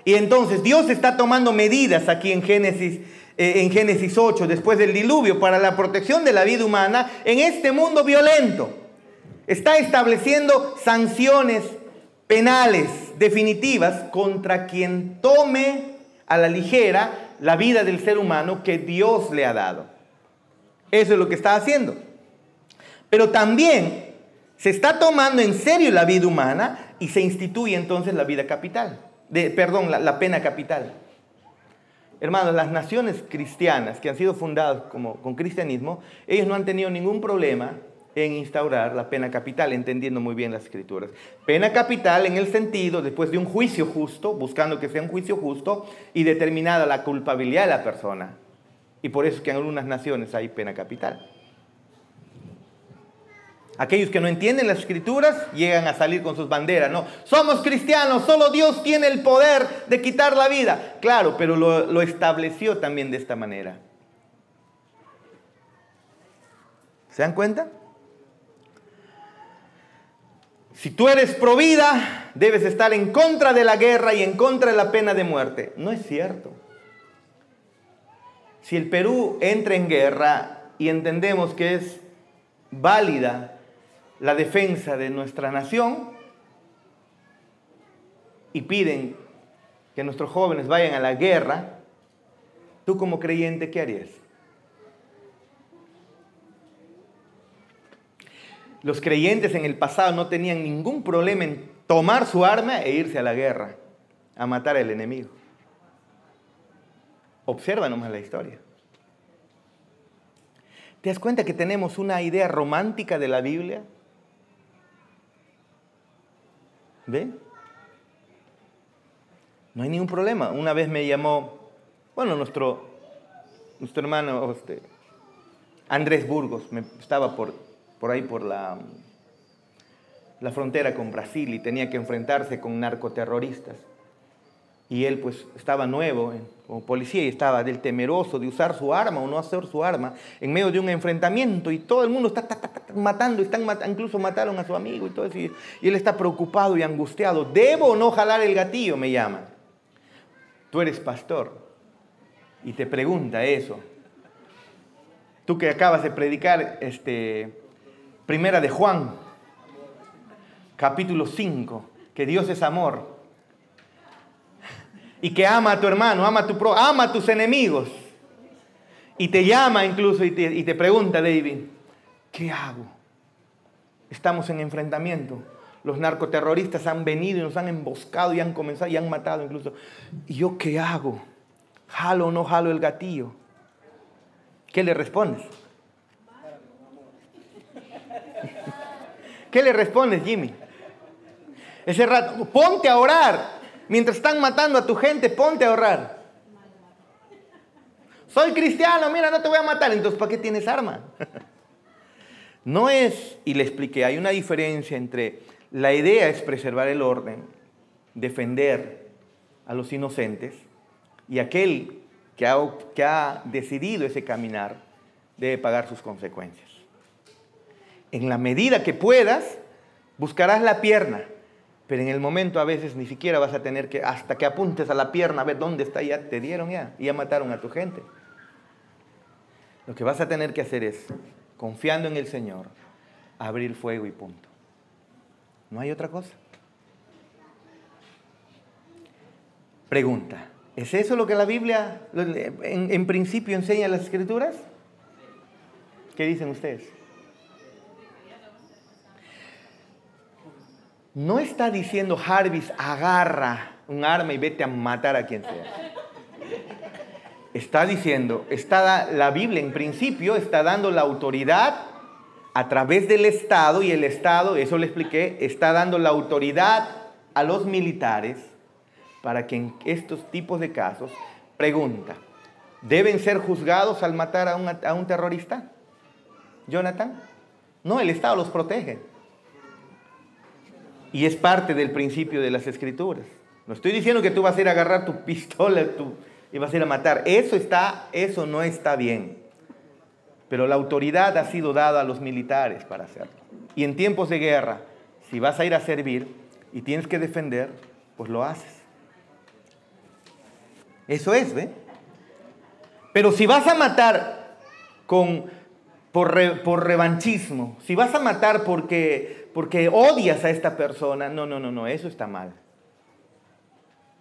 Y entonces Dios está tomando medidas aquí en Génesis 8, después del diluvio, para la protección de la vida humana en este mundo violento. Está estableciendo sanciones penales definitivas contra quien tome a la ligera la vida del ser humano que Dios le ha dado. Eso es lo que está haciendo. Pero también se está tomando en serio la vida humana y se instituye entonces la vida capital. La pena capital. Hermanos, las naciones cristianas que han sido fundadas con cristianismo, ellos no han tenido ningún problema en instaurar la pena capital, entendiendo muy bien las escrituras. Pena capital en el sentido, después de un juicio justo, buscando que sea un juicio justo y determinada la culpabilidad de la persona. Y por eso es que en algunas naciones hay pena capital. Aquellos que no entienden las escrituras llegan a salir con sus banderas, ¿no? Somos cristianos, solo Dios tiene el poder de quitar la vida. Claro, pero lo estableció también de esta manera. ¿Se dan cuenta? Si tú eres pro vida, debes estar en contra de la guerra y en contra de la pena de muerte. No es cierto. Si el Perú entra en guerra y entendemos que es válida la defensa de nuestra nación y piden que nuestros jóvenes vayan a la guerra, tú como creyente, ¿qué harías? Los creyentes en el pasado no tenían ningún problema en tomar su arma e irse a la guerra, a matar al enemigo. Observa nomás la historia. ¿Te das cuenta que tenemos una idea romántica de la Biblia? ¿Ve? No hay ningún problema. Una vez me llamó, nuestro hermano Andrés Burgos, estaba por ahí por la frontera con Brasil y tenía que enfrentarse con narcoterroristas. Y él pues estaba nuevo como policía y estaba del temeroso de usar su arma o no hacer su arma en medio de un enfrentamiento y todo el mundo está matando, incluso mataron a su amigo y todo eso. Y él está preocupado y angustiado. ¿Debo o no jalar el gatillo? Me llama. Tú eres pastor y te pregunta eso. Tú que acabas de predicar Primera de Juan, capítulo 5, que Dios es amor. Y que ama a tu hermano, ama a tus enemigos. Y te llama incluso y te pregunta, David, ¿qué hago? Estamos en enfrentamiento. Los narcoterroristas han venido y nos han emboscado y han comenzado y han matado incluso. ¿Y yo qué hago? ¿Jalo o no jalo el gatillo? ¿Qué le respondes? ¿Qué le respondes, Jimmy? Ese rato, ponte a orar. Mientras están matando a tu gente, ponte a orar. Soy cristiano, mira, no te voy a matar. Entonces, ¿para qué tienes arma? No es, y le expliqué, hay una diferencia entre la idea es preservar el orden, defender a los inocentes, y aquel que ha decidido ese caminar debe pagar sus consecuencias. En la medida que puedas, buscarás la pierna. Pero en el momento a veces ni siquiera vas a tener que, hasta que apuntes a la pierna a ver dónde está, ya te dieron y ya mataron a tu gente. Lo que vas a tener que hacer es, confiando en el Señor, abrir fuego y punto. No hay otra cosa. Pregunta, ¿es eso lo que la Biblia en principio enseña en las Escrituras? ¿Qué dicen ustedes? No está diciendo Jarvis, agarra un arma y vete a matar a quien sea. Está diciendo, la Biblia en principio está dando la autoridad a través del Estado, y el Estado, eso le expliqué, está dando la autoridad a los militares para que en estos tipos de casos, pregunta, ¿deben ser juzgados al matar a un terrorista? ¿Jonathan? No, el Estado los protege. Y es parte del principio de las Escrituras. No estoy diciendo que tú vas a ir a agarrar tu pistola y vas a ir a matar. Eso no está bien. Pero la autoridad ha sido dada a los militares para hacerlo. Y en tiempos de guerra, si vas a ir a servir y tienes que defender, pues lo haces. Eso es, ¿ve? Pero si vas a matar por revanchismo, si vas a matar porque odias a esta persona, no, eso está mal.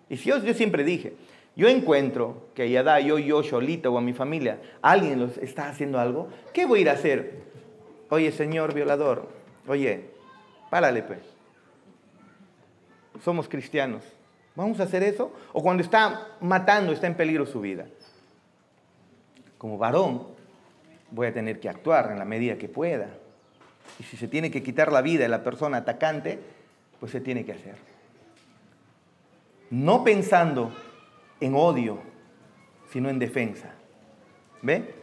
Y si yo siempre dije, yo encuentro que allá yo solita o a mi familia, alguien los está haciendo algo, ¿qué voy a ir a hacer? Oye, señor violador, oye, párale pues. Somos cristianos. ¿Vamos a hacer eso? O cuando está matando, está en peligro su vida. Como varón, voy a tener que actuar en la medida que pueda. Y si se tiene que quitar la vida de la persona atacante, pues se tiene que hacer. No pensando en odio, sino en defensa. ¿Ve?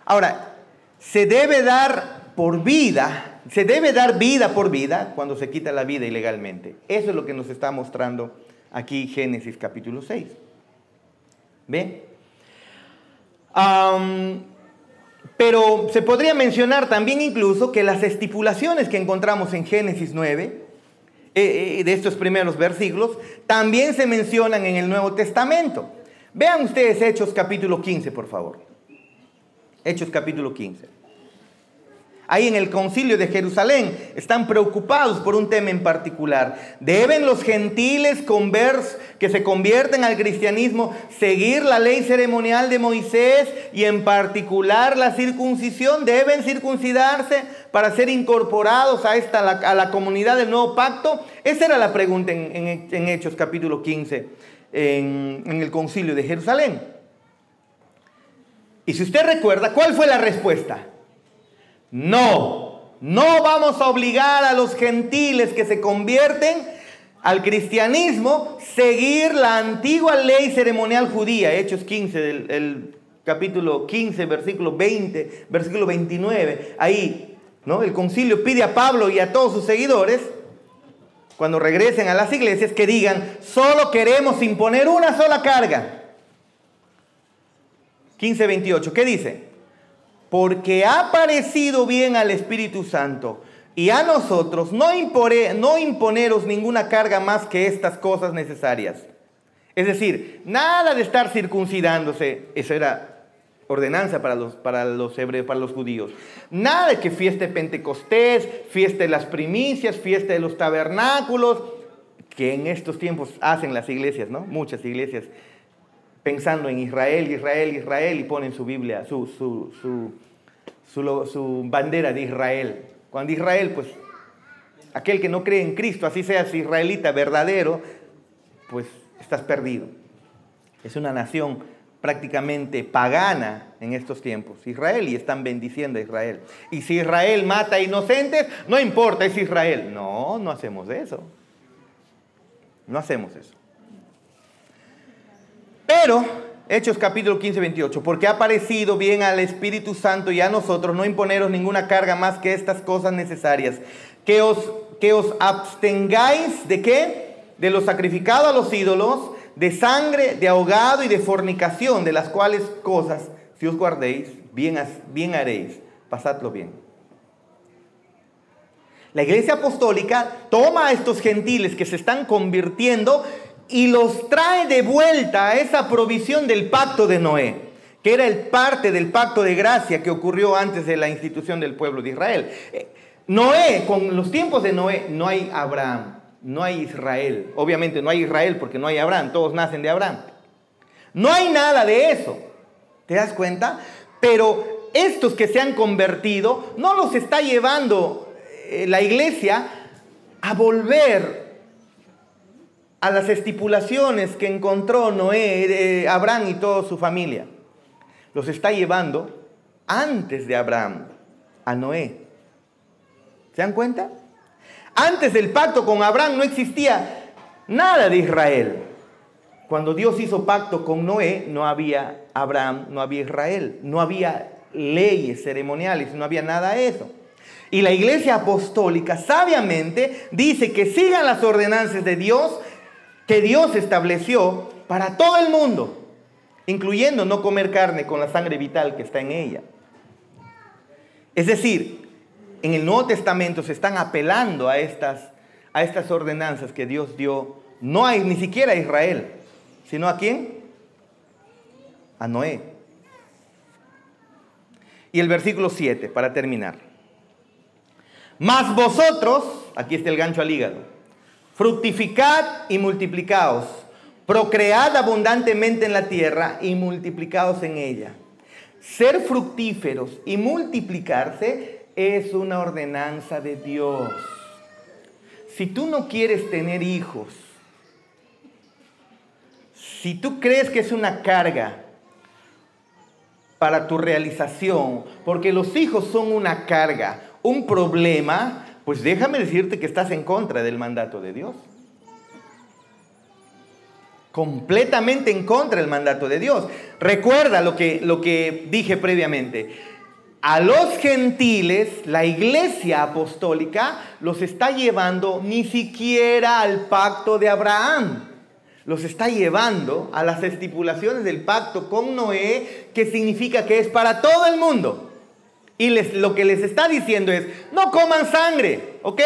Ahora, se debe dar vida por vida cuando se quita la vida ilegalmente. Eso es lo que nos está mostrando aquí Génesis capítulo 6. ¿Ve? Pero se podría mencionar también incluso que las estipulaciones que encontramos en Génesis 9, de estos primeros versículos, también se mencionan en el Nuevo Testamento. Vean ustedes Hechos capítulo 15, por favor. Hechos capítulo 15. Ahí en el concilio de Jerusalén están preocupados por un tema en particular. ¿Deben los gentiles que se convierten al cristianismo seguir la ley ceremonial de Moisés y en particular la circuncisión? ¿Deben circuncidarse para ser incorporados a la comunidad del nuevo pacto? Esa era la pregunta en Hechos capítulo 15 en el concilio de Jerusalén. Y si usted recuerda, ¿cuál fue la respuesta? No vamos a obligar a los gentiles que se convierten al cristianismo seguir la antigua ley ceremonial judía. Hechos 15, el capítulo 15, versículo 20, versículo 29. Ahí, ¿no? El concilio pide a Pablo y a todos sus seguidores, cuando regresen a las iglesias, que digan, solo queremos imponer una sola carga. 15:28, ¿qué dice? Porque ha parecido bien al Espíritu Santo y a nosotros no imponeros ninguna carga más que estas cosas necesarias. Es decir, nada de estar circuncidándose, eso era ordenanza para los hebreos, para los judíos. Nada de que fiesta de Pentecostés, fiesta de las primicias, fiesta de los tabernáculos, que en estos tiempos hacen las iglesias, ¿no? Muchas iglesias, pensando en Israel, y ponen su Biblia, su bandera de Israel. Cuando Israel, pues, aquel que no cree en Cristo, así seas israelita verdadero, pues estás perdido. Es una nación prácticamente pagana en estos tiempos, Israel, y están bendiciendo a Israel. Y si Israel mata a inocentes, no importa, es Israel. No hacemos eso. No hacemos eso. Pero, Hechos capítulo 15, 28, porque ha parecido bien al Espíritu Santo y a nosotros no imponeros ninguna carga más que estas cosas necesarias. Que os abstengáis ¿de qué? De lo sacrificado a los ídolos, de sangre, de ahogado y de fornicación, de las cuales cosas, si os guardéis, bien haréis. Pasadlo bien. La Iglesia Apostólica toma a estos gentiles que se están convirtiendo y los trae de vuelta a esa provisión del pacto de Noé, que era parte del pacto de gracia que ocurrió antes de la institución del pueblo de Israel. Noé, con los tiempos de Noé, no hay Abraham, no hay Israel. Obviamente no hay Israel porque no hay Abraham, todos nacen de Abraham. No hay nada de eso, ¿te das cuenta? Pero estos que se han convertido, no los está llevando la iglesia a volver a las estipulaciones que encontró Noé, Abraham y toda su familia. Los está llevando antes de Abraham, a Noé. ¿Se dan cuenta? Antes del pacto con Abraham no existía nada de Israel. Cuando Dios hizo pacto con Noé, no había Abraham, no había Israel, no había leyes ceremoniales, no había nada de eso. Y la iglesia apostólica sabiamente dice que sigan las ordenanzas de Dios, que Dios estableció para todo el mundo, incluyendo no comer carne con la sangre vital que está en ella. Es decir, en el Nuevo Testamento se están apelando a estas ordenanzas que Dios dio, no hay ni siquiera a Israel, sino ¿a quién? A Noé. Y el versículo 7, para terminar. Mas vosotros, aquí está el gancho al hígado, fructificad y multiplicaos, procread abundantemente en la tierra y multiplicaos en ella. Ser fructíferos y multiplicarse es una ordenanza de Dios. Si tú no quieres tener hijos, si tú crees que es una carga para tu realización, porque los hijos son una carga, un problema, pues déjame decirte que estás en contra del mandato de Dios. Completamente en contra del mandato de Dios. Recuerda lo que dije previamente. A los gentiles, la iglesia apostólica los está llevando ni siquiera al pacto de Abraham. Los está llevando a las estipulaciones del pacto con Noé, que significa que es para todo el mundo. Y lo que les está diciendo es, no coman sangre, ¿ok?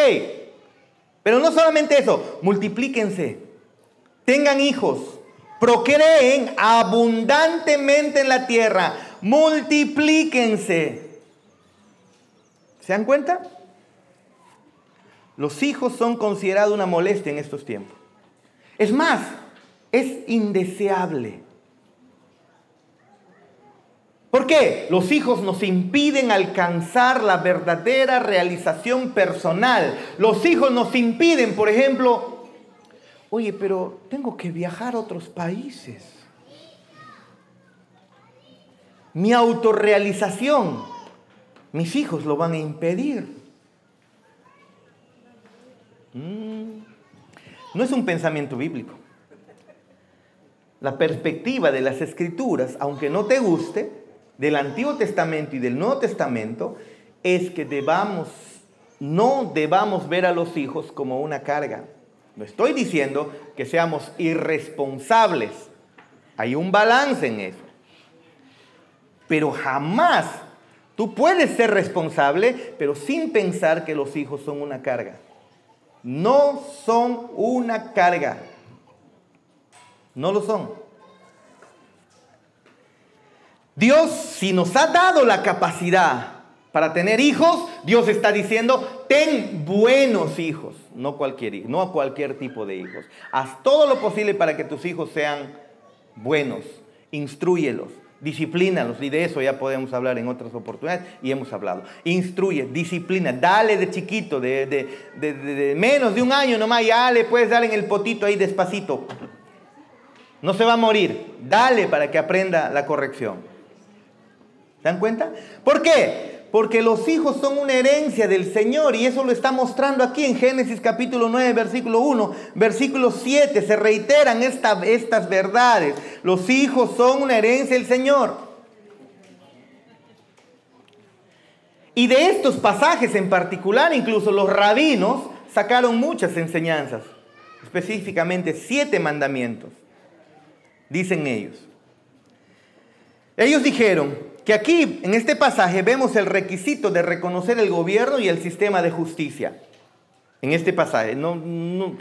Pero no solamente eso, multiplíquense, tengan hijos, procreen abundantemente en la tierra, multiplíquense. ¿Se dan cuenta? Los hijos son considerados una molestia en estos tiempos. Es más, es indeseable. ¿Por qué? Los hijos nos impiden alcanzar la verdadera realización personal. Los hijos nos impiden, por ejemplo, oye, pero tengo que viajar a otros países. Mi autorrealización, mis hijos lo van a impedir. No es un pensamiento bíblico. La perspectiva de las Escrituras, aunque no te guste, del Antiguo Testamento y del Nuevo Testamento, es que no debamos ver a los hijos como una carga. No estoy diciendo que seamos irresponsables. Hay un balance en eso. Pero jamás tú puedes ser responsable, pero sin pensar que los hijos son una carga. No son una carga. No lo son. Dios, si nos ha dado la capacidad para tener hijos, Dios está diciendo, ten buenos hijos, no cualquier tipo de hijos. Haz todo lo posible para que tus hijos sean buenos, instrúyelos, disciplínalos, y de eso ya podemos hablar en otras oportunidades, y hemos hablado. Instruye, disciplina, dale de chiquito, de menos de un año nomás, ya le puedes dar en el potito ahí despacito. No se va a morir, dale para que aprenda la corrección. ¿Se dan cuenta? ¿Por qué? Porque los hijos son una herencia del Señor, y eso lo está mostrando aquí en Génesis capítulo 9, versículo 1, versículo 7, se reiteran estas verdades. Los hijos son una herencia del Señor. Y de estos pasajes en particular, incluso los rabinos sacaron muchas enseñanzas, específicamente 7 mandamientos, dicen ellos. Ellos dijeron que aquí, en este pasaje, vemos el requisito de reconocer el gobierno y el sistema de justicia. En este pasaje, no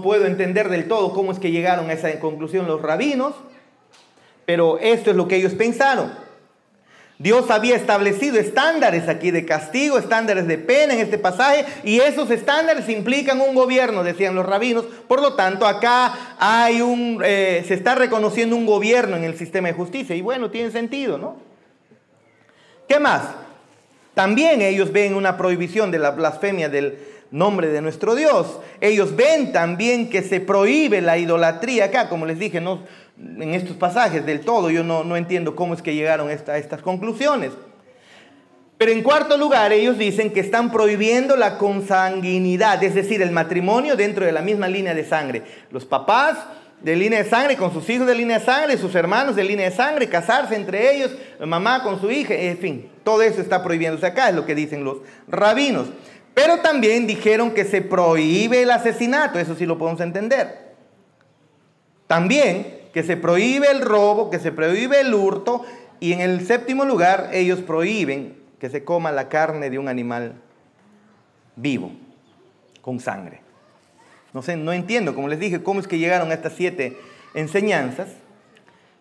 puedo entender del todo cómo es que llegaron a esa conclusión los rabinos, pero esto es lo que ellos pensaron. Dios había establecido estándares aquí de castigo, estándares de pena en este pasaje, y esos estándares implican un gobierno, decían los rabinos. Por lo tanto, acá hay se está reconociendo un gobierno en el sistema de justicia, y bueno, tiene sentido, ¿no? ¿Qué más? También ellos ven una prohibición de la blasfemia del nombre de nuestro Dios. Ellos ven también que se prohíbe la idolatría acá, como les dije, no, en estos pasajes del todo. Yo no entiendo cómo es que llegaron a estas conclusiones. Pero en cuarto lugar, ellos dicen que están prohibiendo la consanguinidad, es decir, el matrimonio dentro de la misma línea de sangre. Los papás de línea de sangre con sus hijos de línea de sangre, sus hermanos de línea de sangre, casarse entre ellos, la mamá con su hija, en fin, todo eso está prohibiéndose acá, es lo que dicen los rabinos. Pero también dijeron que se prohíbe el asesinato, eso sí lo podemos entender. También que se prohíbe el robo, que se prohíbe el hurto, y en el séptimo lugar ellos prohíben que se coma la carne de un animal vivo, con sangre. No sé, no entiendo, como les dije, cómo es que llegaron a estas 7 enseñanzas,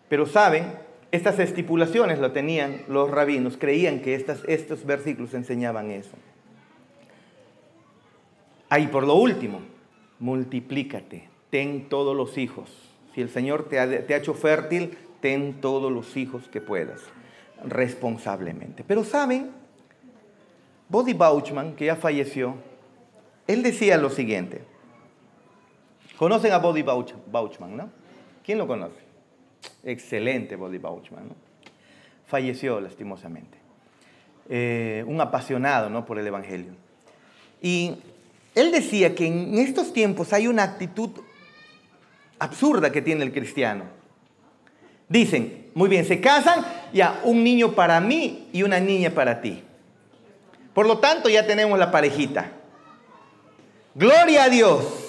pero saben, estas estipulaciones lo tenían los rabinos, creían que estos versículos enseñaban eso. Ahí por lo último, multiplícate, ten todos los hijos. Si el Señor te ha hecho fértil, ten todos los hijos que puedas, responsablemente. Pero saben, Bodhi Baucham, que ya falleció, él decía lo siguiente. Conocen a Bodhi Baucham, ¿no? ¿Quién lo conoce? Excelente Bodhi Baucham, ¿no? Falleció lastimosamente. Un apasionado, ¿no?, por el Evangelio. Y él decía que en estos tiempos hay una actitud absurda que tiene el cristiano. Dicen, muy bien, se casan, ya, un niño para mí y una niña para ti. Por lo tanto, ya tenemos la parejita. Gloria a Dios.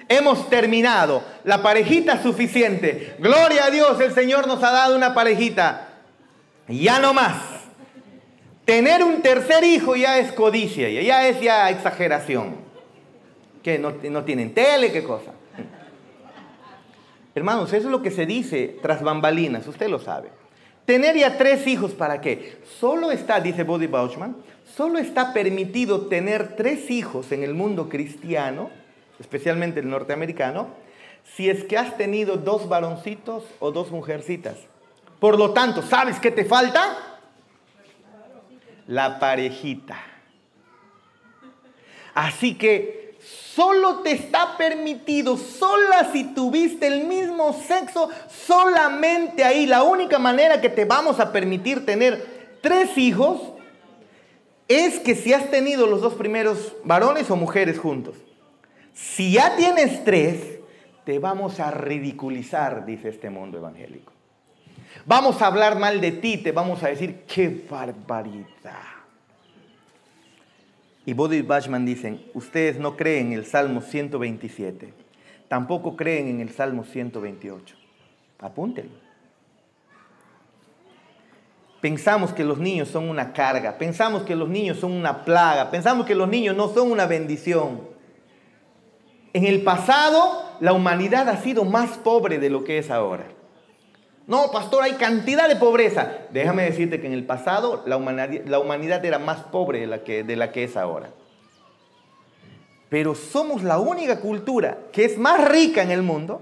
Hemos terminado. La parejita es suficiente. Gloria a Dios, el Señor nos ha dado una parejita. Ya no más. Tener un tercer hijo ya es codicia, ya es exageración. ¿Qué? ¿No tienen tele? ¿Qué cosa? Hermanos, eso es lo que se dice tras bambalinas, usted lo sabe. Tener ya 3 hijos, ¿para qué? Solo está, dice Bodhi Baucham, solo está permitido tener 3 hijos en el mundo cristiano, especialmente el norteamericano, si es que has tenido 2 varoncitos o 2 mujercitas. Por lo tanto, ¿sabes qué te falta? La parejita. Así que solo te está permitido, sola si tuviste el mismo sexo, solamente ahí. La única manera que te vamos a permitir tener 3 hijos es que si has tenido los 2 primeros varones o mujeres juntos. Si ya tienes 3, te vamos a ridiculizar, dice este mundo evangélico. Vamos a hablar mal de ti, te vamos a decir, ¡qué barbaridad! Y Bodhi Baucham dicen, ustedes no creen en el Salmo 127, tampoco creen en el Salmo 128. Apúntenlo. Pensamos que los niños son una carga, pensamos que los niños son una plaga, pensamos que los niños no son una bendición. En el pasado, la humanidad ha sido más pobre de lo que es ahora. No, pastor, hay cantidad de pobreza. Déjame decirte que en el pasado la humanidad era más pobre de la que es ahora. Pero somos la única cultura que es más rica en el mundo,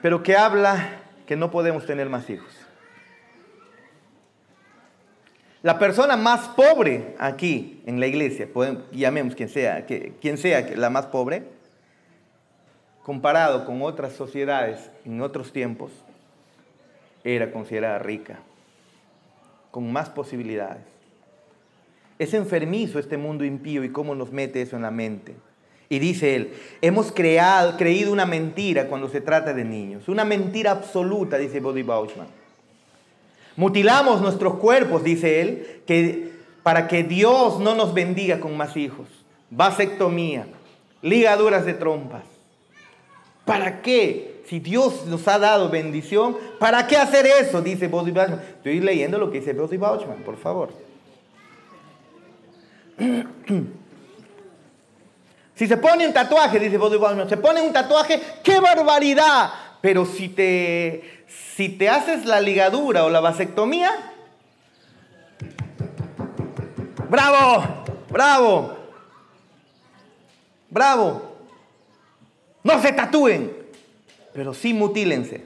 pero que habla que no podemos tener más hijos. La persona más pobre aquí en la iglesia, llamemos quien sea la más pobre, comparado con otras sociedades en otros tiempos, era considerada rica, con más posibilidades. Es enfermizo este mundo impío y cómo nos mete eso en la mente. Y dice él, hemos creído una mentira cuando se trata de niños, una mentira absoluta, dice Bodhi Baucham. Mutilamos nuestros cuerpos, dice él, para que Dios no nos bendiga con más hijos. Vasectomía, ligaduras de trompas. ¿Para qué? Si Dios nos ha dado bendición, ¿para qué hacer eso? Dice Bodhi Baucham. Estoy leyendo lo que dice Bodhi Baucham, por favor. Si se pone un tatuaje, dice Bodhi Baucham, se pone un tatuaje, ¡qué barbaridad! Pero si te haces la ligadura o la vasectomía, ¡bravo! ¡Bravo! ¡Bravo! No se tatúen, pero sí mutílense.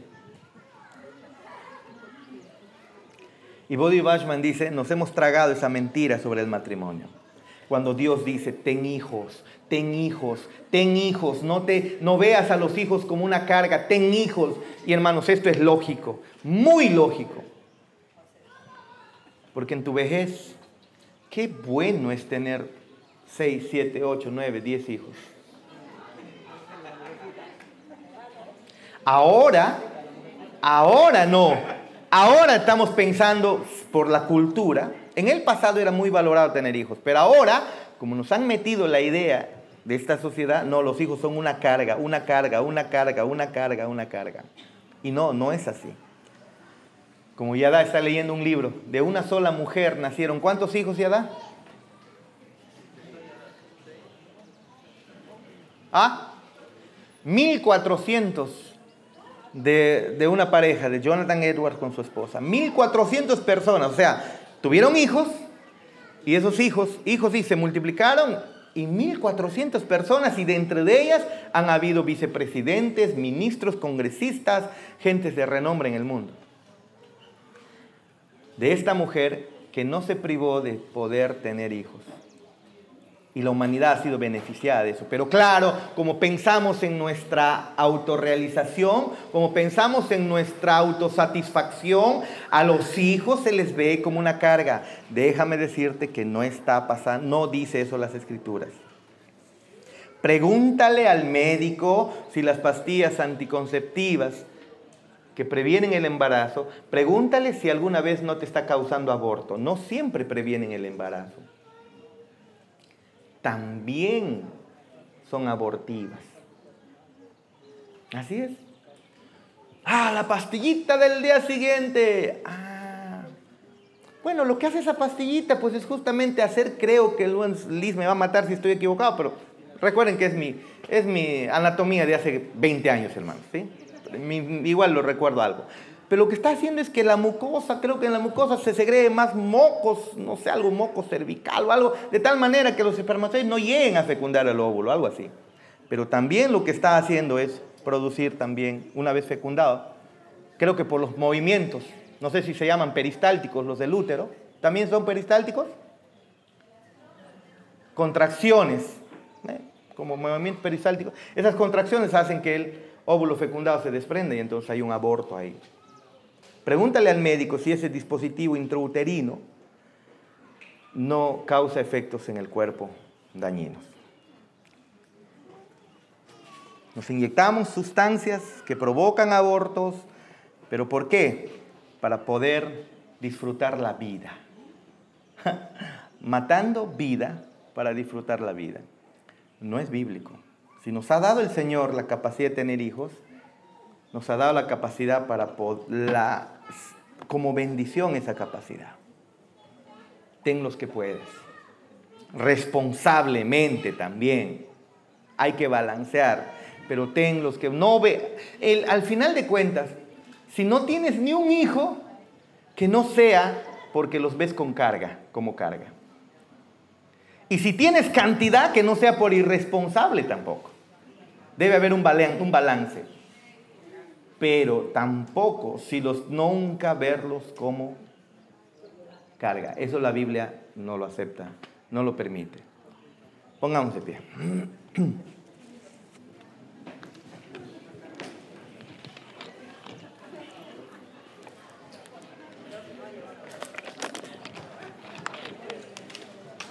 Y Bodhi Bashman dice, nos hemos tragado esa mentira sobre el matrimonio. Cuando Dios dice, ten hijos, ten hijos, ten hijos, no veas a los hijos como una carga, ten hijos. Y hermanos, esto es lógico, muy lógico. Porque en tu vejez, qué bueno es tener 6, 7, 8, 9, 10 hijos. Ahora no. Ahora estamos pensando por la cultura. En el pasado era muy valorado tener hijos, pero ahora, como nos han metido la idea de esta sociedad, no, los hijos son una carga, una carga, una carga, una carga, una carga. Y no es así. Como Yadá está leyendo un libro, de una sola mujer nacieron, ¿cuántos hijos, Yadá? ¿Ah? 1400 de una pareja, de Jonathan Edwards con su esposa. 1400 personas, o sea, tuvieron hijos, y esos hijos sí se multiplicaron, y 1400 personas, y de entre ellas han habido vicepresidentes, ministros, congresistas, gentes de renombre en el mundo. De esta mujer que no se privó de poder tener hijos. Y la humanidad ha sido beneficiada de eso. Pero claro, como pensamos en nuestra autorrealización, como pensamos en nuestra autosatisfacción, a los hijos se les ve como una carga. Déjame decirte que no está pasando, no dice eso las Escrituras. Pregúntale al médico si las pastillas anticonceptivas que previenen el embarazo, pregúntale si alguna vez no te está causando aborto. No siempre previenen el embarazo. También son abortivas. Así es. La pastillita del día siguiente. Bueno, lo que hace esa pastillita pues es justamente hacer, creo que Liz me va a matar si estoy equivocado, pero recuerden que es mi anatomía de hace 20 años, hermanos, ¿sí? Igual lo recuerdo algo. Pero lo que está haciendo es que la mucosa, creo que en la mucosa se segregue más mocos, no sé, algo moco cervical o algo, de tal manera que los espermatozoides no lleguen a fecundar el óvulo, algo así. Pero también lo que está haciendo es producir también, una vez fecundado, creo que por los movimientos, no sé si se llaman peristálticos los del útero, ¿también son peristálticos? Contracciones, como movimientos peristálticos. Esas contracciones hacen que el óvulo fecundado se desprenda y entonces hay un aborto ahí. Pregúntale al médico si ese dispositivo intrauterino no causa efectos en el cuerpo dañinos. Nos inyectamos sustancias que provocan abortos, ¿pero por qué? Para poder disfrutar la vida. Matando vida para disfrutar la vida. No es bíblico. Si nos ha dado el Señor la capacidad de tener hijos, nos ha dado la capacidad para como bendición esa capacidad. Ten los que puedes. Responsablemente también. Hay que balancear, pero ten los que no ve. Al final de cuentas, si no tienes ni un hijo, que no sea porque los ves con carga, como carga. Y si tienes cantidad, que no sea por irresponsable tampoco. Debe haber un balance. Pero tampoco, nunca verlos como carga. Eso la Biblia no lo acepta, no lo permite. Pongamos de pie.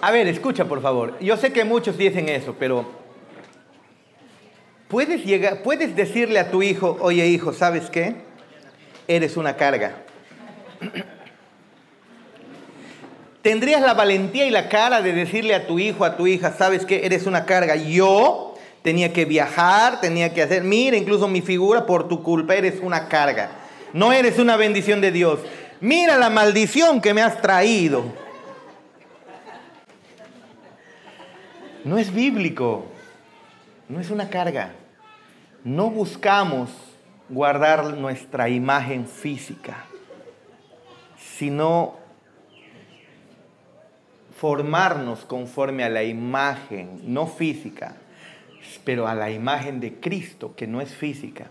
A ver, escucha por favor. Yo sé que muchos dicen eso, pero puedes decirle a tu hijo, oye hijo, ¿sabes qué? Eres una carga. ¿Tendrías la valentía y la cara de decirle a tu hijo, a tu hija, ¿sabes qué? Eres una carga. Yo tenía que viajar, tenía que hacer, mira, incluso mi figura, por tu culpa eres una carga. No eres una bendición de Dios. Mira la maldición que me has traído. No es bíblico. No es una carga. No buscamos guardar nuestra imagen física, sino formarnos conforme a la imagen, no física, pero a la imagen de Cristo, que no es física,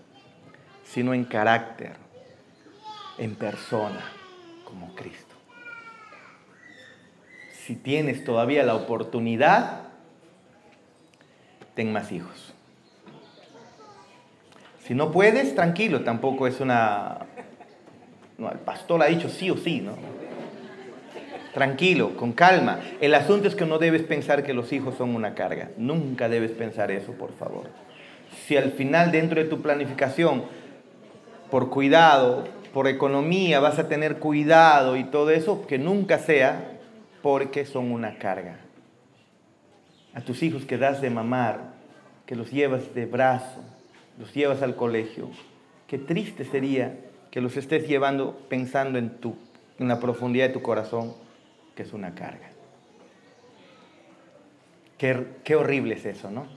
sino en carácter, en persona, como Cristo. si tienes todavía la oportunidad, ten más hijos. Si no puedes, tranquilo, tampoco es una... No, el pastor ha dicho sí o sí, ¿no? Tranquilo, con calma. El asunto es que no debes pensar que los hijos son una carga. Nunca debes pensar eso, por favor. Si al final, dentro de tu planificación, por cuidado, por economía, vas a tener cuidado y todo eso, que nunca sea porque son una carga. A tus hijos que das de mamar, que los llevas de brazo, los llevas al colegio, qué triste sería que los estés llevando pensando en la profundidad de tu corazón, que es una carga. Qué horrible es eso, ¿no?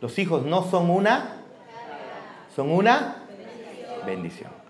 Los hijos no son una, son una bendición.